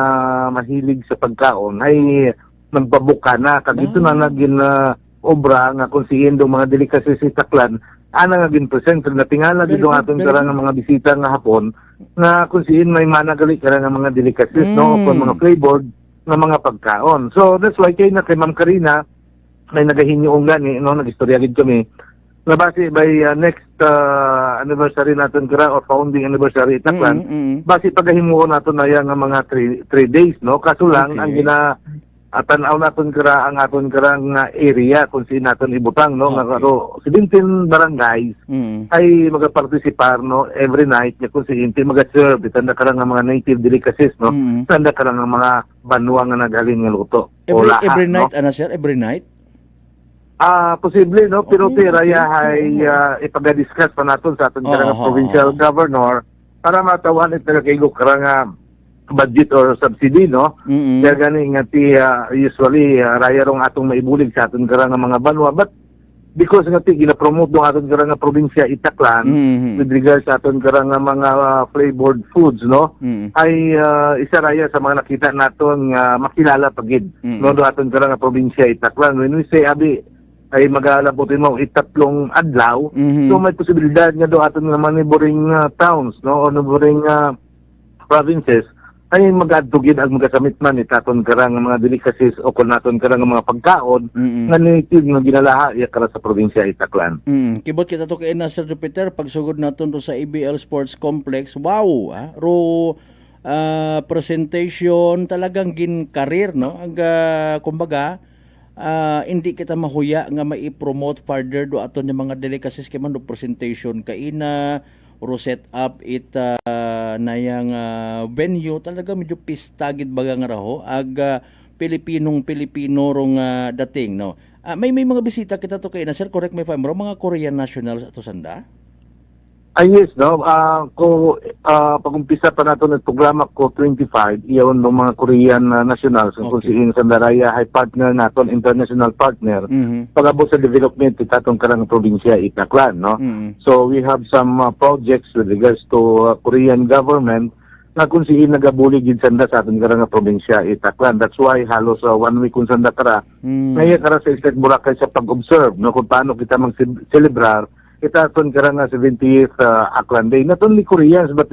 mahilig sa pagkaon ay nagpabuka na kag ito na naging obra nga kung siyen dong mga delicacies sa Itaklan ana nga ginpresent na tingala gid aton karang mga bisita nga hapon nga kung siin may managali karang mga delicacies no kon mga flavored nga mga pagkaon. So that's why kay na kay Ma'am Karina may nagahinyoong gani no nagistorya gid kami na base by next anniversary natin kara or founding anniversary itaklan base pagahimuon naton na yang mga 3 days no kaso lang ang gina tanaw naton kara ang aton karang area kung saan naton ibutang no nga 17 barangays ay magapartisipar no every night nga kung saan maga-serve itanda karang mga native delicacies no tanda karang mga banwa nga nagaling nga luto every night no? Sir every night posible no pero raya ay ipaga-discuss pa naton sa aton karang provincial governor para matawan ito kay karang budget or subsidy no kaya gani nga usually raya rong atong maibulig sa aton karang mga banwa but because nga gina-promote dong aton karang probinsya Itaklan with regards sa aton karang mga flavored foods no ay isa raya sa mga nakita naton nga makilala pagid no do aton karang probinsya Itaklan when we say abi ay mag-aalabutin mo itatlong adlaw so may posibilidad nga do aton nga neighboring towns no o neighboring provinces ay mag-adtugid ang magasamit man itaton karang mga delicacies o kung naton karang mga pagkaon nga native nga ginalaha iya kara sa probinsya Itaklan. Kibot kita to kay na Sir Jupiter pagsugod naton do sa ABL Sports Complex. Wow, presentation talagang gin-career no. Ang kumbaga hindi kita mahuya nga mai-promote further do aton yung mga delicacies kay man do presentation kaina or set up na yang venue talaga medyo pistagid baga nga raho ag Pilipino rong dating no. May mga bisita kita to kay na sir correct me if I'm wrong mga Korean nationals ato sanda. Yes, no. Pag-umpisa pa nato ng programa ko 25, iyon ng mga Korean nationals kung siin Sandaraya ay partner naton, international partner, pag-abot sa development itatong karang probinsya Itaklan, no? So we have some projects with regards to Korean government na kung siin nagabulig din sanda sa ating karang probinsya Itaklan. That's why halos 1 week kung sanda kara, ngayon kara sa State Boracay sa pag-observe, no? Kung paano kita mag-celebrar itaton karang 70th Aklan Day. Not only Koreans but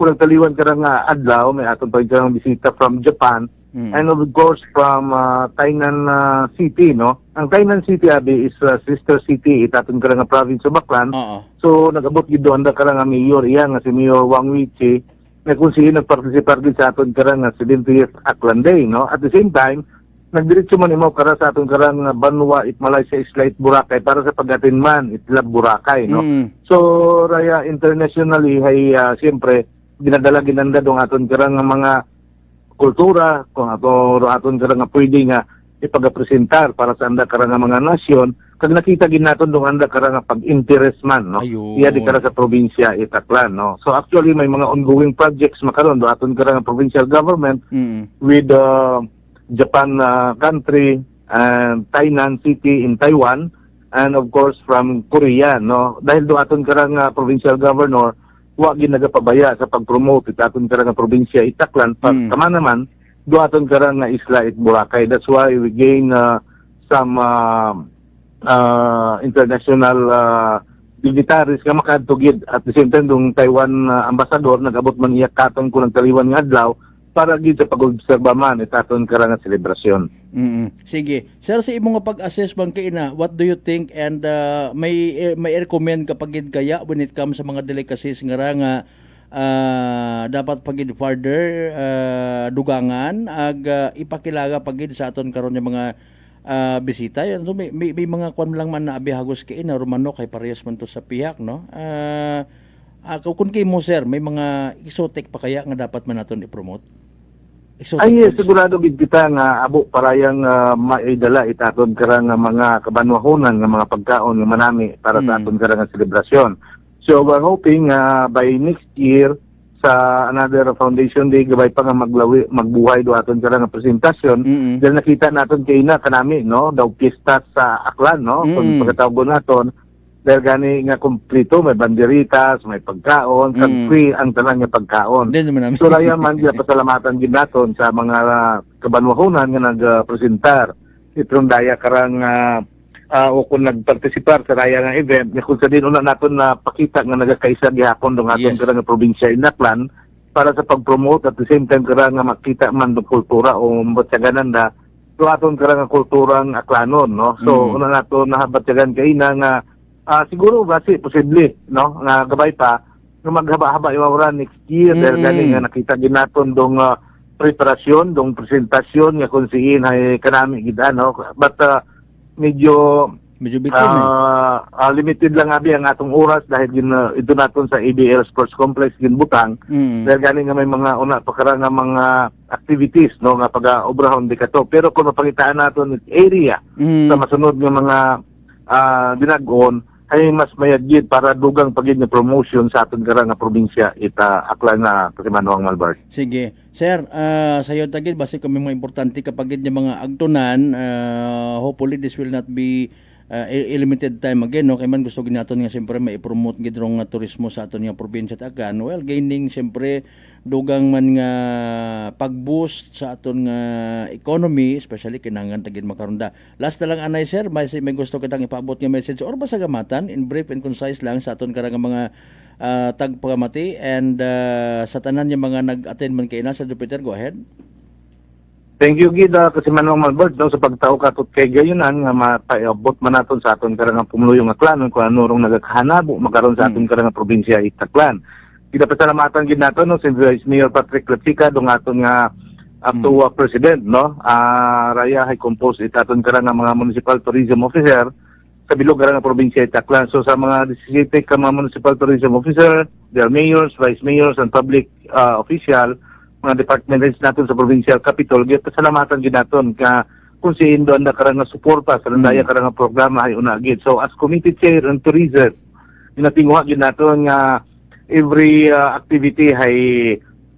kurang taliwan karang adlaw may aton pa karang bisita from Japan and of course from Tainan City no. Ang Tainan City abi is sister city itaton karang province of Aklan. So nagabot gid do anda karang mayor iya nga si Mayor Wang Wichi na kung sino nagpartisipar gid sa aton karang 70th Aklan Day no. At the same time nagdiretso man imo kara sa atong karang Banwa it Malaysia Isla it Boracay para sa pagatin man itlab Boracay no. So raya internationally ay siyempre ginanda dong aton karang mga kultura kung aton karang pwede nga ipagapresentar para sa anda karang mga nasyon kag nakita gid naton dong anda karang pag-interest man no. Iya di kara sa probinsya Itaklan no. So actually may mga ongoing projects makaron do aton karang provincial government with Japan country and Tainan City in Taiwan and of course from Korea no dahil do aton karang provincial governor wa gid nagapabaya sa pag-promote aton karang probinsya Itaklan tama naman do aton karang isla it Boracay. That's why we gain some international dignitaries nga makadtugid at the same time dong Taiwan ambassador nagabot man iya katon ko ng taliwan nga adlaw para gid sa pag-obserba man itaton karang selebrasyon. Sige. Sir, sa imo nga pag-assess bang kaina, what do you think and may recommend kapag gid kaya when it comes sa mga delicacies nga dapat pagid further dugangan ag ipakilaga pagid sa aton karon nga mga bisita yan so, may mga kwan lang man na abihagos kaina romano kay parehas man to sa pihak no. Kung kay mo sir, may mga exotic pa kaya nga dapat man naton i-promote? Sigurado gid kita nga abo parayang maidala itaton karang mga kabanwahonan nga mga pagkaon nga manami para sa aton karang selebrasyon. So we're hoping by next year sa another Foundation Day gabay pa nga magbuhay do aton karang presentasyon dahil nakita naton kay na kanami no daw pista sa Aklan no kung pagkatawag naton dahil gani nga kompleto may banderitas may pagkaon kag free ang tanan nga pagkaon. So raya man gyud pasalamatan gid naton sa mga kabanwahonan nga nagpresentar itong daya karang o kung nagpartisipar sa raya nga event, nga kung sa din una naton na pakita nga nagakaisa gihapon dong aton karang nga probinsya Inaklan para sa pag-promote at the same time karang nga makita man ng kultura o mabatsaganan na so aton karang nga kulturang Aklanon, no? So una nato nahabatyagan kay na nga siguro basi posible, no? Nga gabay pa nga maghaba-haba yung next year dahil galing nga nakita din naton dong preparasyon, dong presentasyon nga konsihin ay kanami gid no? But medyo bitin limited lang abi ang atong oras dahil ito naton sa ABL Sports Complex ginbutang dahil galing nga may mga una pa nga mga activities no nga pag-obrahon di kato pero kung mapangitaan naton area sa masunod nga mga dinag-on ay mas mayagid para dugang pagid nga promotion sa aton karang nga probinsya ita Aklan na Kasimanwang Malbart. Sige. Sir, sayo tagid basi kami mga importante kapag yung mga agtunan, hopefully this will not be a limited time again, no? Kaya man gusto ginaton nga siyempre mai-promote gid rong nga turismo sa aton nga probinsya at Agan. Well, gaining siyempre dugang man nga pag-boost sa aton nga economy, especially kinahanglan tagid makarunda. Last na lang anay sir, may gusto kitang ipaabot nga message or basagamatan in brief and concise lang sa aton karang mga tagpagamati and sa tanan yung mga nag-attend man kay na sa Jupiter, go ahead. Thank you gid kasi Manong Malbert no, sa pagtao katot kay gayunan nga mapaabot man naton sa aton karang pumuluyong Aklanon kung ano rong nagakahanabo makaron sa aton karang probinsya Itaklan. Kita pasalamatan gid naton no si Vice Mayor Patrick Latsica dong aton nga up to president no. Raya hay compose itaton karang mga municipal tourism officer sa bilog karang probinsya Itaklan. So sa mga 17 ka mga municipal tourism officer, their mayors, vice mayors and public official mga department heads natin sa provincial capital, gaya pasalamatan gid naton ka kung si Indo ang nakarang nga suporta sa landaya karang nga programa ay una gid. So as committee chair on tourism, ginatinguha gid naton nga every activity ay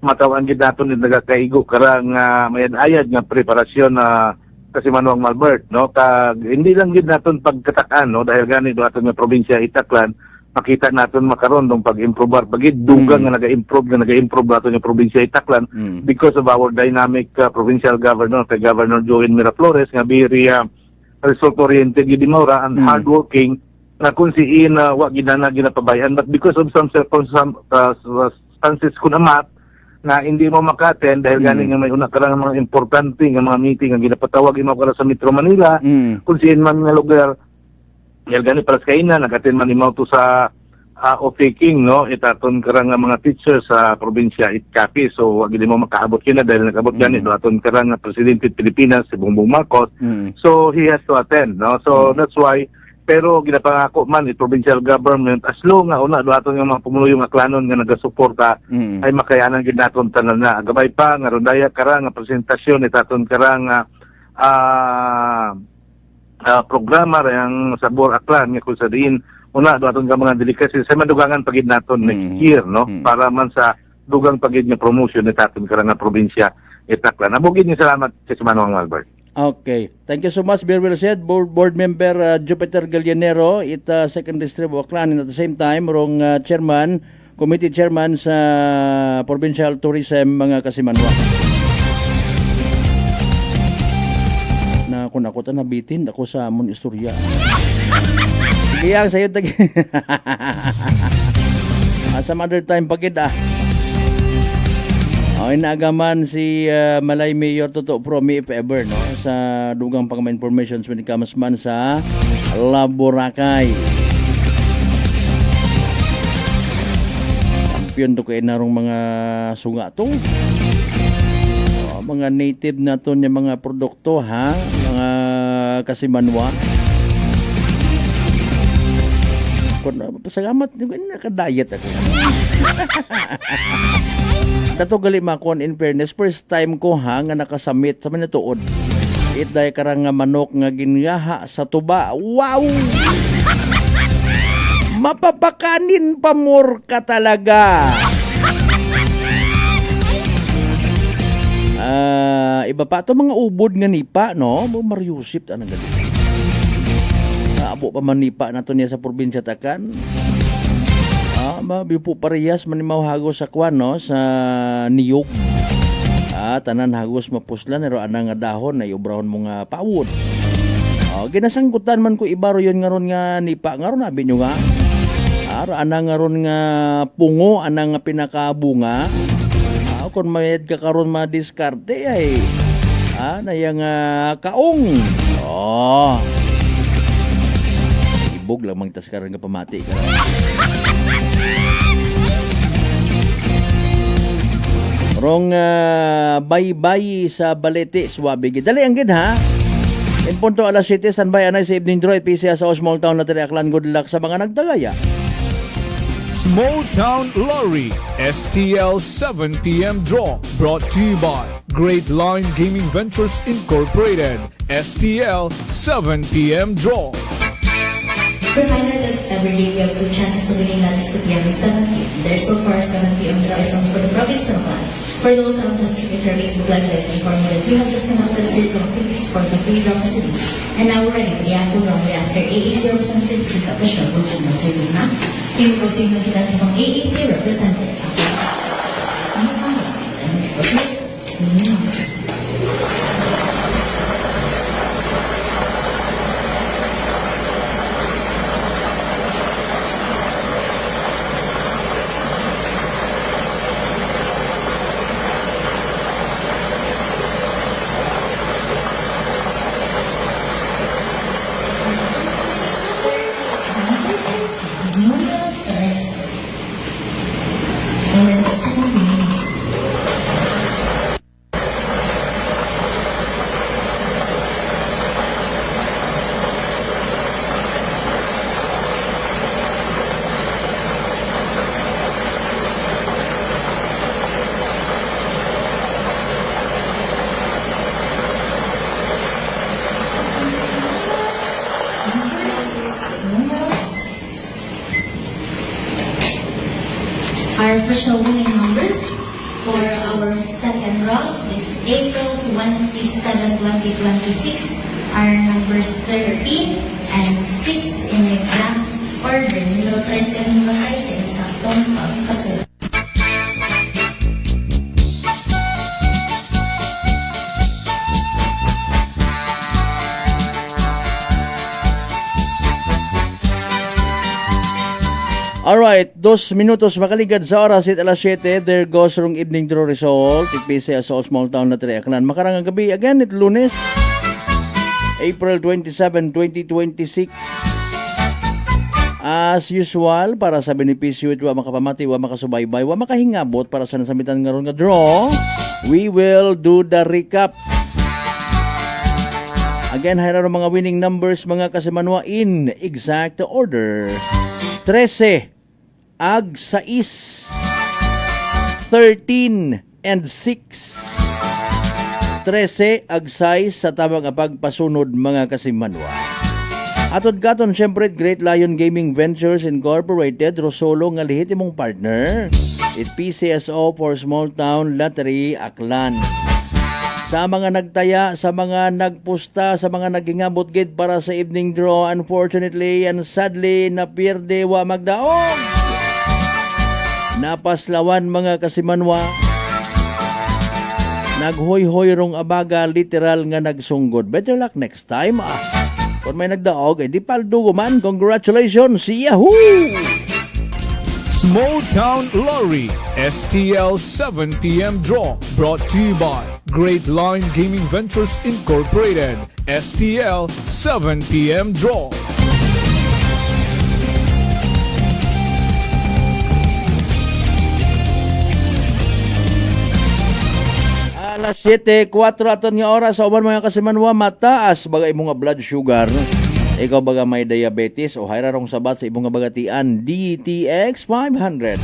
matawan gid naton ni nagakaigo karang mayad-ayad nga preparasyon na kasi Manong Malbert, no? Kag hindi lang gid naton pagkatakan, no? Dahil gani do aton nga probinsya Itaklan makita natin makaron dong pag-improbar pagid dugang nga naga-improve nato yung probinsya Itaklan because of our dynamic provincial governor kay Governor Joel Miraflores nga very result oriented gid maura and hardworking na kung siin wa ginana ginapabayan but because of some circumstances kun amat na hindi mo makaten dahil ganing nga may una karang mga importante nga mga meeting nga ginapatawag imo para sa Metro Manila kung siin man nga lugar dahil gani para sa kainan, nag-attend man imaw to sa off-taking, no? Itaton karang mga teachers sa probinsya Itkapi. So, wag hindi mo makaabot yun na dahil nag-abot gani do aton karang Presidente Pilipinas, si Bongbong Marcos. So, he has to attend, no? So, that's why, pero ginapangako man provincial government, as long nga una do aton nga mga pumuluyong Aklanon nga nagasuporta, ay makayanan gid naton tanan na. Gabay pa, nga rondaya karang presentasyon, itaton karang programa yang sabor Aklan nga kung sa diin una do aton ka mga delicacies sa madugangan pagid naton next year no para man sa dugang pagid nga promotion ni aton karang probinsya Itaklan. Nabugid ni salamat sa Manong Albert. Okay. Thank you so much, very well said. Board member Jupiter Gallinero, second district of Aklan, and at the same time, rong committee chairman sa provincial tourism mga Kasimanwa. Na kung ako nabitin ako sa amon istorya. Kaya sayo tagi. Some other time pagid inagaman si Malay Mayor Toto Promi if ever no sa dugang pang informations when it comes man sa Laboracay. Kampiyon to kay narong mga sunga to. Mga native na to niya mga produkto mga Kasimanwa. Pasalamat nakadayet ako. Dato gali makon in fairness first time ko nga nakasamit sa manituod. Itday karang nga manok nga gingaha sa tuba. Wow! Mapapakanin pa more ka talaga. Iba pa ito mga ubod nga nipa, no? Mariusip, anong galit. Abo pa man nipa na ito niya sa probinsya Takan. Mabipo parehas manimaw hagos sa kwan, no? Sa niyog. Tanan hagos mapuslan, pero anang dahon na iubrahon mo nga pawod. Ginasangkutan man ko ibaro yon nga ron nga nipa nga ron abi nyo nga. Ana nga ron nga pungo, ana nga pinakabunga. Kung mayad ka karon madiskarte ay nayang kaong. Ibog lang magtas karon nga pamati ka. Rong bye-bye sa balete swabe. Dali ang gid ha. In punto alas 7 standby anay sa evening draw PCA sa small town na Aklan. Good luck sa mga nagdagaya. Small Town Lottery STL 7 p.m. draw brought to you by Great Line Gaming Ventures Incorporated. STL 7 p.m. draw. Reminder that every day we have 2 chances of winning lands 2 p.m. and 7 p.m. There's so far 7 p.m. draw is only for the province of Aklan. For those who have just triggered our Facebook Live to inform you that we have just conducted a series of activities for the pre-draw proceedings. And now we're ready for the actual draw. We ask our AAC representative to pick up the show. Gusto mo sa iyo na? Yung po signal kita sa mga AAC representative. Our official winning numbers for our second draw is April 27, 2026 are numbers 13 and 6 in exact order. So, 13 precise in saktong pagkasulat. Alright, 2 minutos makaligad sa oras at alas 7. There goes rong evening draw result. Tigpisa sa small town na Aklan. Makarang gabi again, ito Lunes, April 27, 2026. As usual, para sa benepisyo ito, wa makapamati, wa makasubaybay, wa makahingabot para sa nasamitan nga ron nga draw, we will do the recap. Again, hayra mga winning numbers, mga kasimanwa in exact order. 13, ag 6, 13 and 6. 13 ag 6 sa tamang pagpasunod mga kasimanwa. Atod katon syempre Great Lion Gaming Ventures Incorporated Rosolo nga lehitimong partner. It PCSO for Small Town Lottery Aklan. Sa mga nagtaya, sa mga nagpusta, sa mga nagingabot gid para sa evening draw, unfortunately and sadly napierde wa magdaog. Napaslawan mga kasimanwa. Naghoy-hoy rong abaga, literal nga nagsunggod. Better luck next time. Kung may nagdaog, di paldugo man. Congratulations! Yahoo! Small Town Lottery STL 7 p.m. draw brought to you by Great Line Gaming Ventures Incorporated. STL 7 p.m. draw. Alas 7:04 aton nga oras sa uban mga kasimanwa, mataas bagay imong nga blood sugar. Ikaw baga may diabetes o hayrarong sabat sa imong nga bagatian, DTX 500.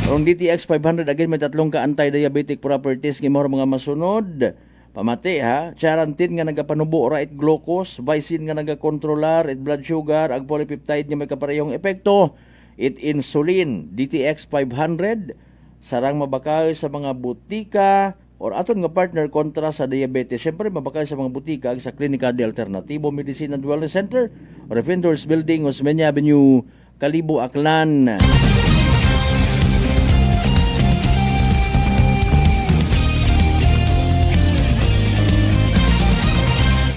Rong DTX 500 again may tatlong ka anti-diabetic properties nga mga masunod. Pamati ha, charantin nga nagapanubo ra it glucose, vicin nga nagakontrolar it blood sugar, ag polypeptide nga may kaparehong epekto, it insulin. DTX 500 sarang mabakay sa mga butika or aton nga partner kontra sa diabetes. Siyempre mabakay sa mga butika sa Klinika de Alternativo Medicine and Wellness Center or Vendors Building, Osmeña Avenue, Kalibo, Aklan.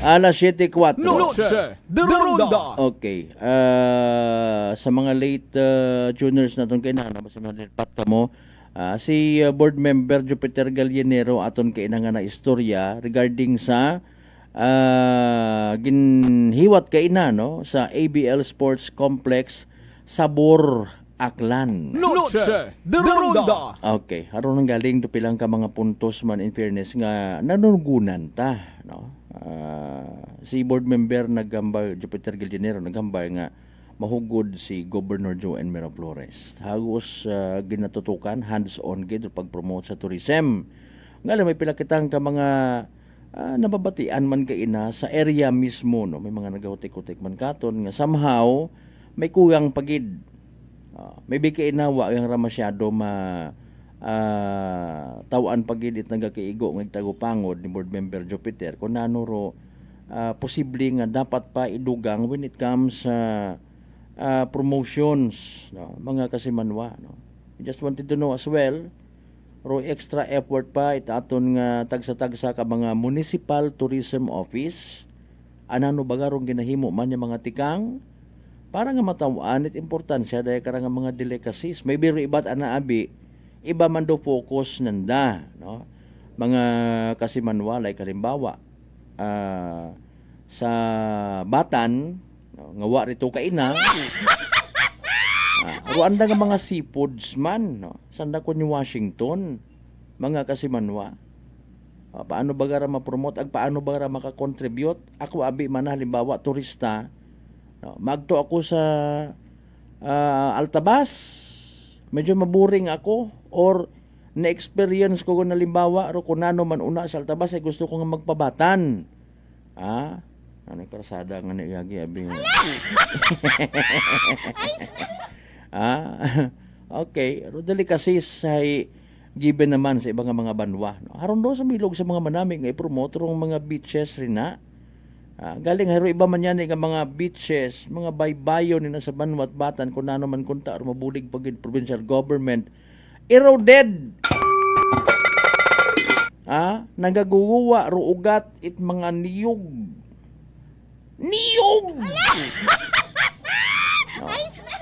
Alas 7:04. Noche de Ronda. Okay. Sa mga late tuners naton kay na basta nalipat ka mo. Si board member Jupiter Gallinero aton kay nga na istorya regarding sa ginhiwat kay na no sa ABL Sports Complex Sabor Aklan. Noche de Ronda. Okay, aron nang galing do pilang ka mga puntos man in fairness nga nanugunan ta no. Si board member nagambay Jupiter Gallinero nagambay nga mahugod si Governor Joan Miraflores. Hagos ginatutukan hands-on gid pag-promote sa tourism. Ngala may pila kitang ka mga nababatian man kay ina sa area mismo no. May mga nagahutik-hutik man katon nga somehow may kugang pagid. May kay ina wa yang ra masyado tawaan pagidit nagakaigo ng tagupangod ni board member Jupiter kung nano ro posible nga dapat pa idugang when it comes sa promotions no, mga kasimanwa no. I just wanted to know as well ro extra effort pa itaton nga tagsa-tagsa ka mga municipal tourism office anano bagarong ginahimo man yung mga tikang para nga matawaan it importansya dahil karang mga delicacies may biro ibat anaabi iba man do focus nanda no mga kasimanwa like halimbawa sa Batan no, nga wa rito kaina ruanda nga mga seafoods man no sanda ko ni Washington mga kasimanwa paano ba gara ma-promote ag paano ba gara maka-contribute ako abi man halimbawa turista no magto ako sa Altabas medyo maburing ako or na-experience ko kung nalimbawa ro kunano man una sa Altabas ay gusto ko nga magpabatan. Ano karasada nga niyagi abi. Okay, ro delicacies ay given naman sa ibang mga banwa. No? Haron do sa milog sa mga manami nga i-promote rong mga beaches rin na. Galing haro iba man yan nga mga beaches, mga baybayon ni sa Banwa at Batan kung nano man kunta or mabulig pagid provincial government eroded. Nagaguwa ro ugat it mga niyog.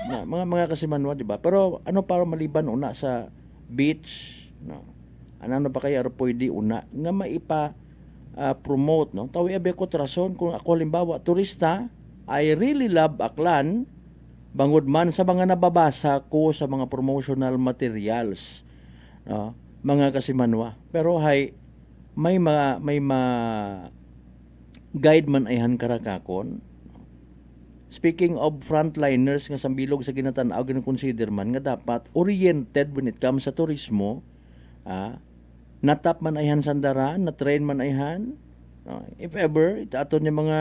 Mga kasimanwa di ba? Pero ano para maliban una sa beach, no. Ano pa kaya ro pwede una nga maipa promote no tawi abe ko rason kung ako halimbawa turista I really love Aklan bangod man sa mga nababasa ko sa mga promotional materials no mga kasimanwa pero may guide man ayhan karakakon speaking of frontliners nga sambilog sa ginatan-aw gina-consider man nga dapat oriented when it comes sa turismo natap man ayhan sandara, na-train man ayhan. If ever, itaton niya mga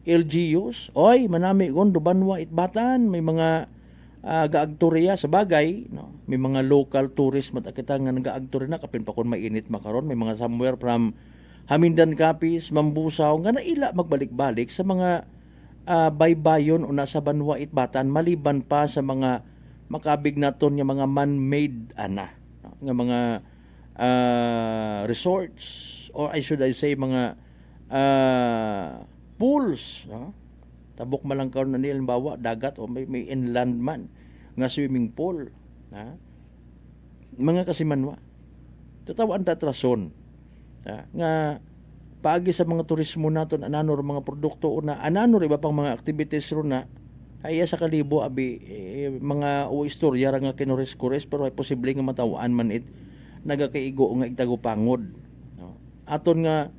LGUs, oy, manami kon Banwa Itbatan, may mga gaagtorya sa bagay, no? May mga local tourist matakita nga nagaagtorya na, kapin pa kon mainit makaron, may mga somewhere from Hamindan Capiz, Mambusaw, nga naila magbalik-balik sa mga baybayon o nasa Banwa Itbatan, maliban pa sa mga makabig naton nga mga man-made no? Nga mga resorts or I say mga pools no? Tabok malang karon na nila halimbawa dagat o may inland man nga swimming pool mga kasimanwa tatawaan tatrason nga paagi sa mga turismo naton anano mga produkto una anano iba pang mga activities ro na ay sa kalibo abi mga o istorya ra nga kinores-kores pero ay posible nga matawaan man it nagakaigo nga igtagupangod no? Aton nga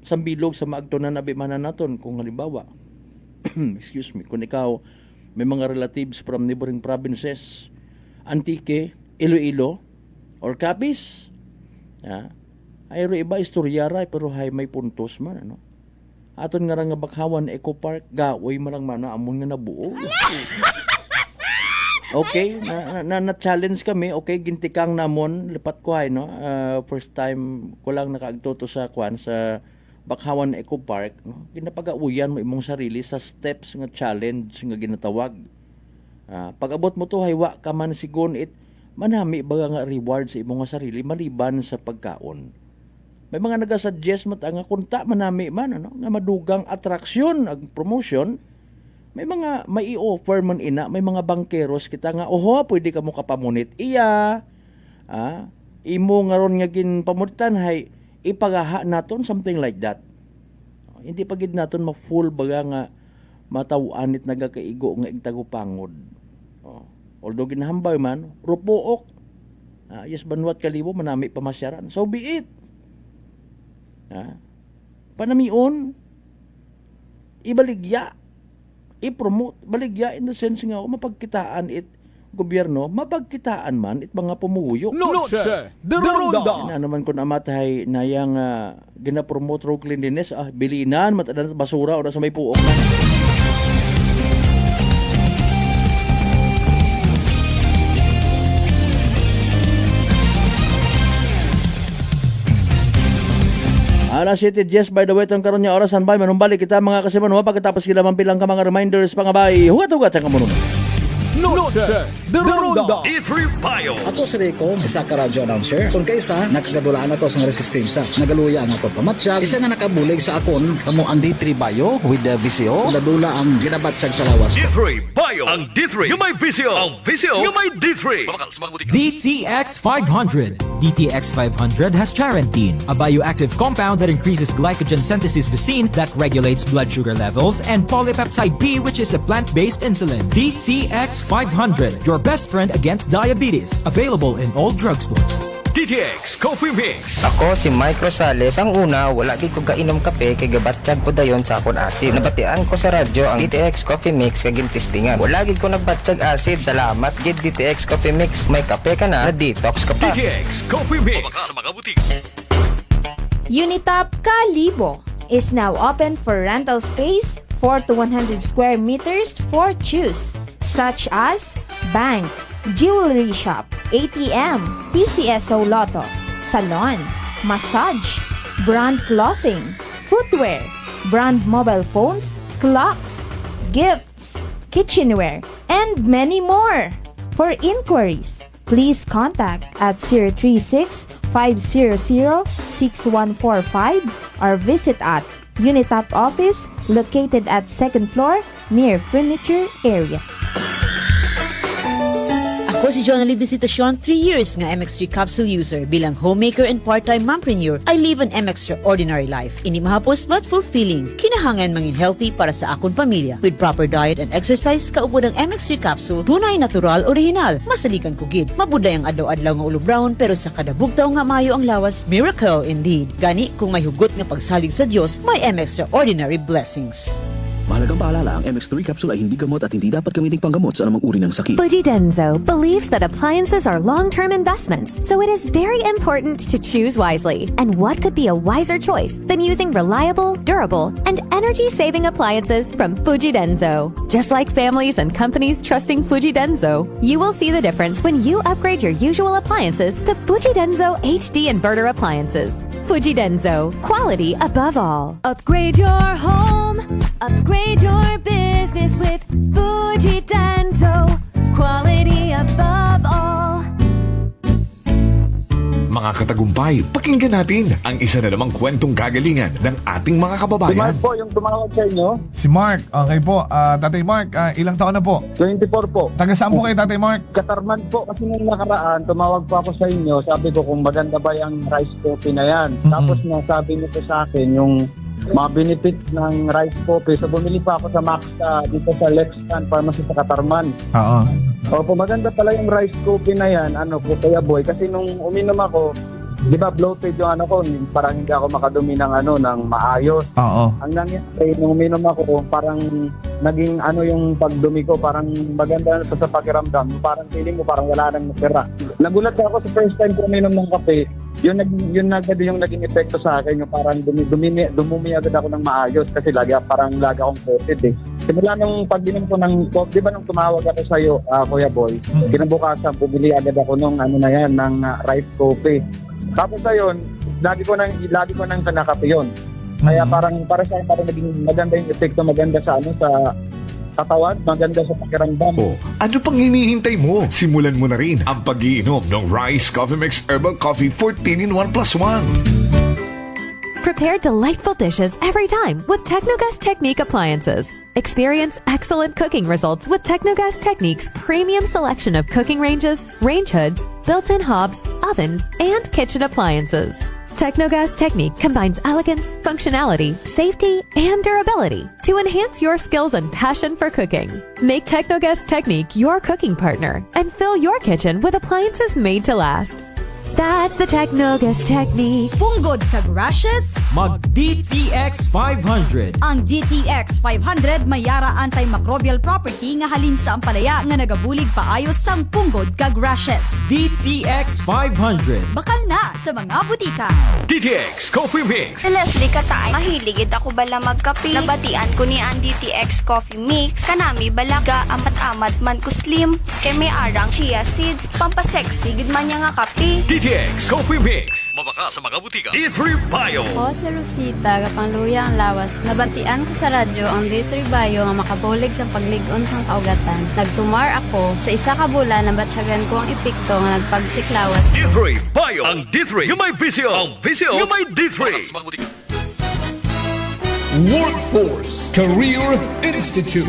sambilog sa maagtunan abi manan naton kung halimbawa excuse me kung ikaw may mga relatives from neighboring provinces Antique, Iloilo or Capiz ay iba istoryara pero may puntos man ano aton nga nga bakhawan Eco Park gaoy malang mana amon nga nabuo okay na challenge kami okay gintikang namon lipat ko ay no first time ko lang nakaagtuto sa sa Bakhawan Eco Park no ginapagauyan mo imong sarili sa steps nga challenge nga ginatawag pag-abot mo to haywa ka man sigon it manami baga nga reward sa imong sarili maliban sa pagkaon May mga nagasuggest mat nga kunta manami man ano nga madugang atraksyon ag promotion. May mga may i-offer man ina, may mga bangkeros kita nga oho pwede ka mo kapamunit iya. Imo nga ron nga gin pamunitan hay ipagaha naton something like that. Hindi pagid naton ma-full baga nga matawuanit nagakaigo nga igtagupangod. Although ginahambay man rupuok. Yes banwat kalibo manami pamasyaran. So be it. Panamion ibaligya i-promote baligya in the sense nga mapagkitaan it gobyerno mapagkitaan man it mga pumuyo Noche de Ronda. naman kun amatay nayang gina-promote ro cleanliness bilinan matadan basura o sa may puok man. Alas 7:10 by the way tong karon nya orasan bay manumbalik kita mga kasiman pagkatapos kila mampilang ka mga reminders pangabay hugat-hugat ang kamunong. Noche de Ronda. D3 Bio. Ato si Rico, isa ka radio announcer. Kung kaysa, nakagadulaan ako sa resistensya. Nagaluya ang ako pamatsyag. Isa nga nakabulig sa akon, kamo ang D3 Bio with the VCO. Dula ang ginabatsyag sa lawas. D3 Bio. Ang D3 yung may VCO. Ang VCO yung may D3. DTX 500. DTX 500 has charantine, a bioactive compound that increases glycogen synthesis vacine that regulates blood sugar levels, and polypeptide B, which is a plant-based insulin. DTX 500, your best friend against diabetes. Available in all drugstores. DTX Coffee Mix. Ako si Mike Rosales. Ang una, wala gid ko kainom kape kay gabatsyag ko dayon sa akon acid. Nabatian ko sa radyo ang DTX Coffee Mix kay gintistingan. Wala gid ko nagbatsyag acid. Salamat gid DTX Coffee Mix. May kape ka na detox ka pa. DTX Coffee Mix. Sa mga butik. Unitop Kalibo is now open for rental space 4 to 100 square meters for choose, such as bank, jewelry shop, ATM, PCSO Lotto, salon, massage, brand clothing, footwear, brand mobile phones, clocks, gifts, kitchenware, and many more. For inquiries, please contact at 036-500-6145 or visit at Unitop office located at 2nd floor near furniture area. Ako si Jonali Visitacion, 3 years nga MX3 capsule user. Bilang homemaker and part-time mompreneur, I live an extraordinary life. Ini mahapos but fulfilling. Kinahangan mangin healthy para sa akong pamilya. With proper diet and exercise, kaupod ang MX3 capsule, tunay, natural, original. Masalikan ko gid. Mabuday ang adlaw-adlaw nga ulo brown, pero sa kada bugtaw nga mayo ang lawas, miracle indeed. Gani, kung may hugot nga pagsalig sa Dios, may extraordinary blessings. Mahalagang paalala, ang MX3 capsule ay hindi gamot at hindi dapat gamiting panggamot sa anumang uri ng sakit. Fujidenzo believes that appliances are long-term investments, so it is very important to choose wisely. And what could be a wiser choice than using reliable, durable, and energy-saving appliances from Fujidenzo? Just like families and companies trusting Fujidenzo, you will see the difference when you upgrade your usual appliances to Fujidenzo HD inverter appliances. Fujidenzo, quality above all. Upgrade your home, upgrade your business with Fujidenzo, quality above all. Mga katagumpay, pakinggan natin ang isa na namang kwentong kagalingan ng ating mga kababayan. Si Mark po yung tumawag sa inyo. Si Mark, okay po. Tatay Mark, ilang taon na po? 24 po. Taga saan po kayo, Tatay Mark? Katarman po kasi nung nakaraan, tumawag po ako sa inyo. Sabi ko kung maganda ba yung rice coffee na yan. Tapos nasabi niyo po sa akin yung mga benefits ng rice coffee. So bumili pa ako sa Max dito sa Lexan Pharmacy sa Katarman. Oo. Opo, maganda pala yung rice coffee na yan, Kuya Boy. Kasi nung uminom ako, di ba bloated yung ko, parang hindi ako makadumi ng ng maayos. Oo. Ang nangyari, nung uminom ako, parang naging yung pagdumi ko, parang maganda sa pakiramdam. Parang feeling mo, parang wala nang natira. Nagulat ako sa first time ko uminom ng kape, yun agad yung naging epekto sa akin, yung parang dumumi agad ako ng maayos kasi lagi akong coated eh. Simula nung pag-inom ko ng coffee, di ba nung tumawag ako sa iyo, Kuya Boy, kinabukasan, bumili agad ako ng ng rice coffee. Tapos ayun, lagi ko nang kanakape yun. Kaya para sa akin, parang naging maganda yung epekto, maganda sa sa katawan, maganda sa pakiramdam. Ano pang hinihintay mo? Simulan mo na rin ang pag-iinom ng Rice Coffee Mix Herbal Coffee 14 in 1+1. Prepare delightful dishes every time with Technogas Technique appliances. Experience excellent cooking results with Technogas Technique's premium selection of cooking ranges, range hoods, built-in hobs, ovens, and kitchen appliances. Technogas Technique combines elegance, functionality, safety, and durability to enhance your skills and passion for cooking. Make Technogas Technique your cooking partner and fill your kitchen with appliances made to last. That's the Technogas Technique. Punggod kag rashes? Mag DTX 500. Ang DTX 500 may yara antimicrobial property nga halin sa ampalaya nga nagabulig paayos sang punggod kag rashes. DTX 500. Bakal na sa mga butika. DTX Coffee Mix. Leslie Katay, mahiligid ako bala magkape. Nabatian ko ni ang DTX Coffee Mix. Kanami balaga amat-amat man ko slim. Kay may arang chia seeds. Pampasexy gid man niya nga kape. DTX Coffee Mix. Mabaka sa mga butika. D3 Bio. Ako si Rosita, kapangluya ang lawas. Nabatian ko sa radyo ang D3 Bio nga makabulig sa pagligon sang kaugatan. Nagtumar ako sa isa ka bulan nabatsyagan ko ang epekto nga nagpagsiklawas. D3 Bio. Ang D3 yung may visio. Ang visio yung may D3. Workforce Career Institute.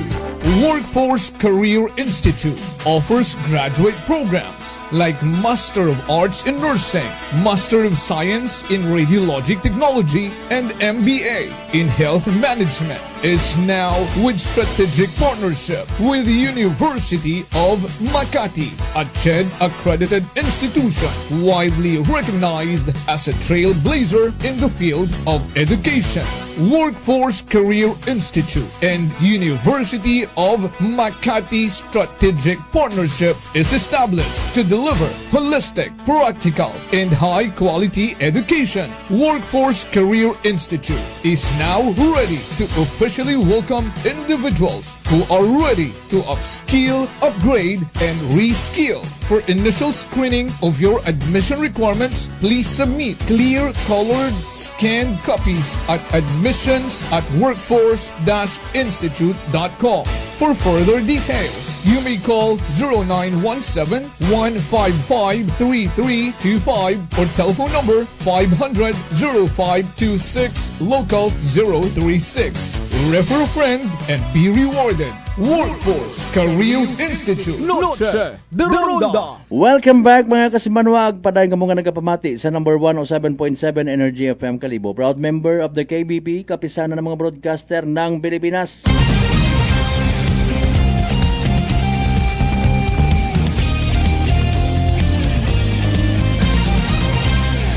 Workforce Career Institute offers graduate programs like Master of Arts in Nursing, Master of Science in Radiologic Technology, and MBA in Health Management. Is now with strategic partnership with the University of Makati, a CHED accredited institution widely recognized as a trailblazer in the field of education. Workforce Career Institute and University of Makati strategic partnership is established to deliver holistic, practical, and high-quality education. Workforce Career Institute is now ready to officially welcome individuals who are ready to upskill, upgrade, and reskill. For initial screening of your admission requirements, please submit clear colored scanned copies at admissions@workforce-institute.com. For further details, you may call 0917-155-3325 or telephone number 500-0526 local 036. Refer a friend and be rewarded. Workforce Career Institute. Noche de Ronda. Welcome back mga kasimanwag. Padayon kamo nga nagapamati sa number 107.7 Energy FM Kalibo. Proud member of the KBP, kapisanan ng mga broadcaster ng Pilipinas.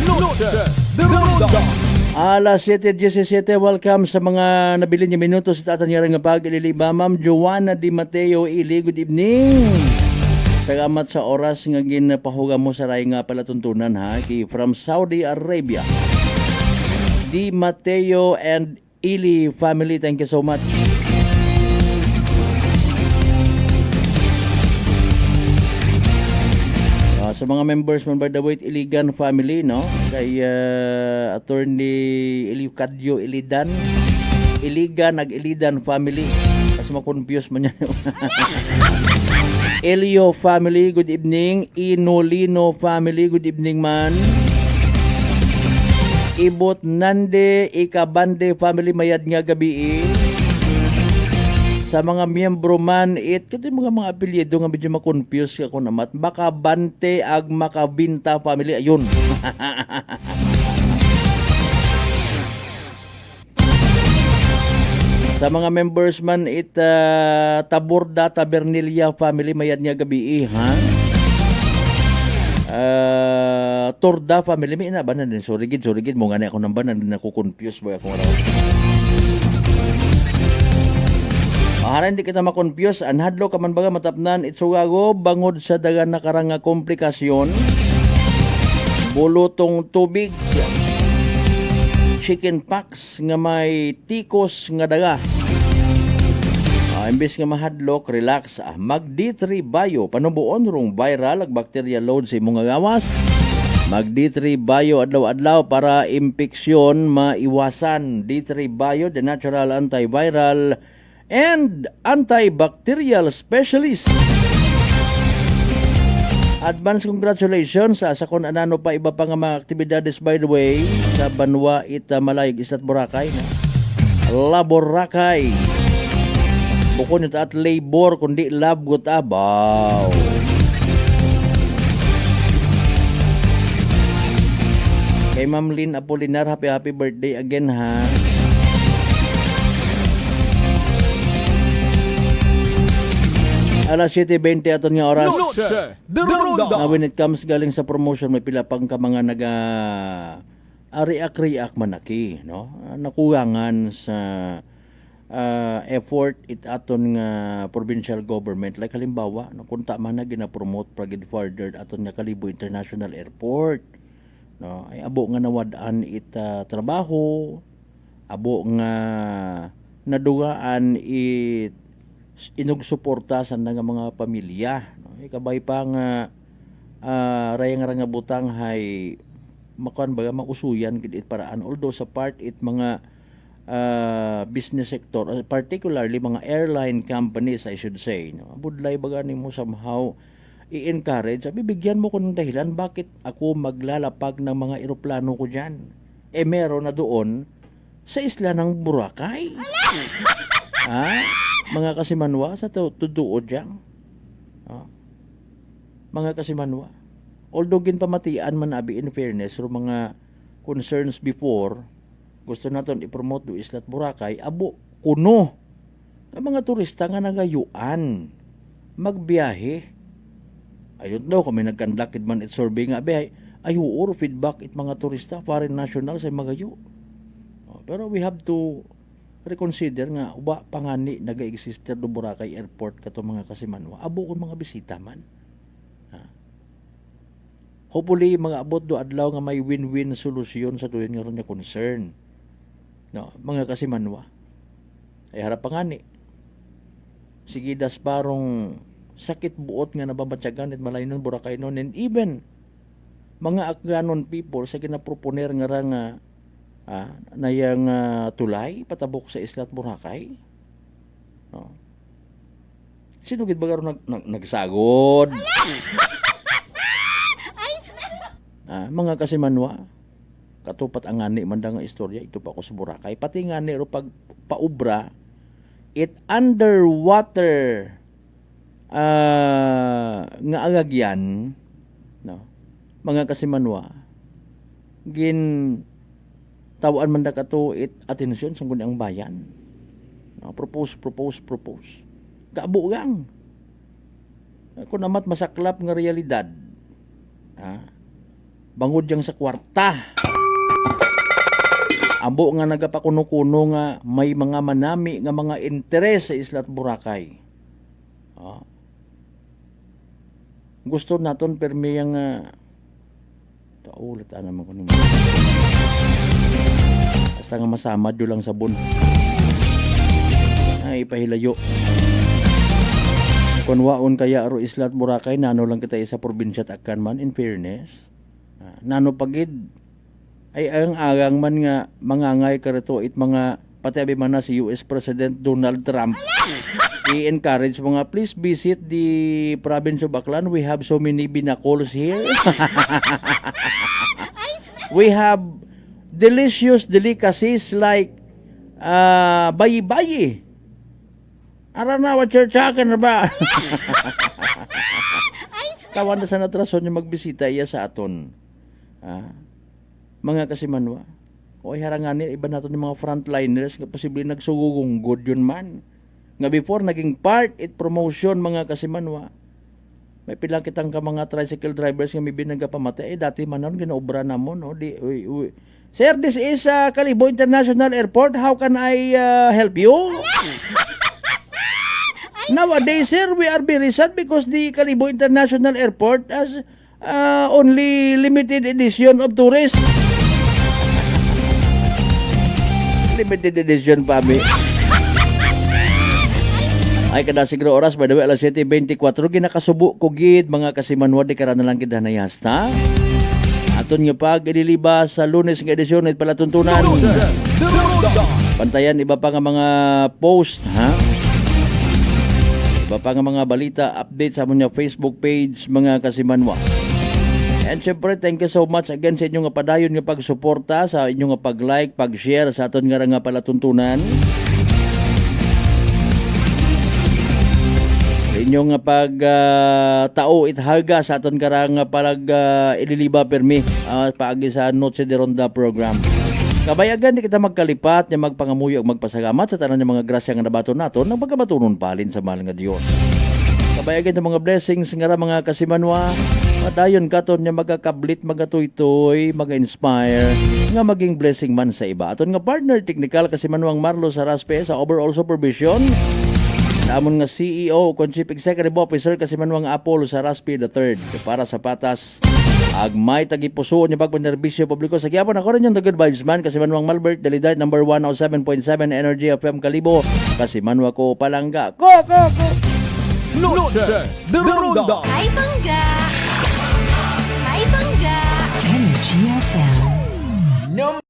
Noche de Ronda. Alas 7:17, welcome sa mga nabili niya minutos sa tatanyarang nga pag-ililiba. Ma'am Joanna Di Mateo Ili, good evening. Salamat sa oras nga ginapahuga mo sa ray nga palatuntunan ha. From Saudi Arabia. Di Mateo and Ili family, thank you so much. Sa mga members man by the way, Iligan family, no? Kay Attorney Ilio Ilidan, Iligan Ilidan family. Kasi ma-confuse man yan. Elio family, good evening. Inolino family, good evening man. Ibot Nande Ikabande family, mayad nga gabi. Sa mga miyembro man, kito yung mga apelyido nga medyo ma-confuse ako naman. Makabante ag Makabinta family, ayun. Sa mga members man, Taborda Tabernilia family, mayad nga gabi, ha? Torda family, may inabanan din. Surigid mo nga na ako nang banan, nakukonfuse ba ako raw. Para hindi kita ma-confuse, anhadlo ka man baga matapnan itsugago bangod sa dagan na karang komplikasyon, bulutong tubig, chicken pox nga may tikos nga daga. Imbes nga mahadlok, relax, mag D3 Bio, panubuon rong viral ag bacteria load sa imong gawas. Mag D3 Bio adlaw-adlaw para impeksyon maiwasan. D3 Bio, the natural antiviral and antibacterial specialist. Advance congratulations sa kung anano pa iba pa nga mga aktibidades by the way sa Banwa Malayog Islat Boracay na Laborakay. Bukod nito at labor kundi labgot abaw. Kay Ma'am Lynn Apolinar, happy birthday again ha. Alas 7:20 aton nga oras. When it comes galing sa promotion, may pila pang ka mga react manaki, no? Nakulangan sa effort it aton nga provincial government. Like halimbawa, nakunta man na gina-promote pragid further aton nga Kalibo International Airport. No, ay abo nga nawadaan trabaho, abo nga nadugaan inog suporta sa nga mga pamilya, no? Ikabay pa nga rayang nga butang hay makuan baga mausuyan gid it paraan, although sa part it mga business sector, particularly mga airline companies I should say, no? Budlay baga nimo somehow i-encourage, sabi bigyan mo ko ng dahilan bakit ako maglalapag ng mga eroplano ko diyan. Meron na doon sa isla ng Boracay. Mga kasimanwa sa tuduod diyan. Mga kasimanwa. Although ginpamatian man abi in fairness ro mga concerns before, gusto naton i-promote do Islat Boracay, abo kuno ang mga turista nga nagayuan magbiyahe. Ayun daw kami nagkandakid man it survey nga biyahe. Ayuor feedback it mga turista foreign national sa magayo. Pero we have to reconsider nga uba pangani naga-exist do Boracay Airport kato mga kasimanwa. Abo kun mga bisita man. Hopefully mga abot do adlaw nga may win-win solusyon sa tuyon nga ron nga concern. No, mga kasimanwa. Ay harap pangani. Sige das parong sakit buot nga nababatyagan at malaynon Boracay noon, and even mga Akganon people sa ginaproponer nga nga nayang tulay patabok sa Islat Boracay. No. Sino gid ba karon nagsagod? Mga kasimanwa, katupat ang ngani man nga istorya ito pa ako sa Boracay. Pati ngani ro pag paubra it underwater nga agagyan, no? Mga kasimanwa, gin tawaan man da kato it atensyon sa ang bayan. No? Propose. Gaabo gang. Kung namat masaklap nga realidad, bangod yang sa kwarta. Abo nga nagapakuno-kuno nga may mga manami nga mga interes sa Islat Boracay. Gusto naton permi yang ulit naman ko nimo. Basta nga masamad yo lang sabon. Ay ipahilayo. Kung waon kaya ro Islat Boracay, nano lang kita sa probinsya takkan man in fairness. Nano pagid ay ang agang man nga mangangay karito it mga pati man na si US President Donald Trump. I-encourage mga please visit the province of Aklan. We have so many binacols here. We have delicious delicacies like bayi-bayi. Ara na what you're talking about. Kawan na sa natrason yung magbisita iya sa aton. Mga kasimanwa. O harangani iba nato ni mga frontliners nga posible nagsugugunggod yun man. Nga before naging part it promotion mga kasimanwa. May pilang kitang ka mga tricycle drivers nga may binagapamatay. Dati man nun ginaobra na mo. No? Sir, this is Kalibo International Airport. How can I help you? Nowadays, sir, we are very sad because the Kalibo International Airport has only limited edition of tourists. Limited edition pa mi. Ay kada siguro oras by the way alas 7:24 ginakasubo ko gid mga kasimanwa di karon na lang gid hanayasta. Aton nga pag ililiba sa Lunes nga edisyon it palatuntunan. Pantayan iba pa nga mga post Iba pa nga mga balita, update sa among Facebook page mga kasimanwa. And syempre, thank you so much again sa inyong padayon nga pagsuporta, sa inyong pag-like, pag-share sa aton nga palatuntunan. Inyong pag-tao ithaga sa aton karang ililiba permi paagi sa Noche de Ronda program. Kabayagan di kita magkalipat nga magpangamuyo ug magpasalamat sa tanan ng mga grasya nga nabaton naton nang pagkabatunon palin sa mahal nga Dios. Kabayagan ng mga blessings nga mga kasimanwa, padayon katon nga magakablit, magatuytoy, maga-inspire nga maging blessing man sa iba. Aton nga partner technical kasimanwang Marlo Saraspe sa overall supervision. Namon nga CEO o Chief Executive Officer kasi manwang Apollo Saraspi III para sa patas agmay tagipuso niya pagpanerbisyo publiko sa Quiapo. Ako rin yung The Good Vibes Man kasi manwang Malbert Dalidart number 107.7 Energy FM Kalibo kasi manwa ko palangga ko Noche de Ronda. Ay, bangga!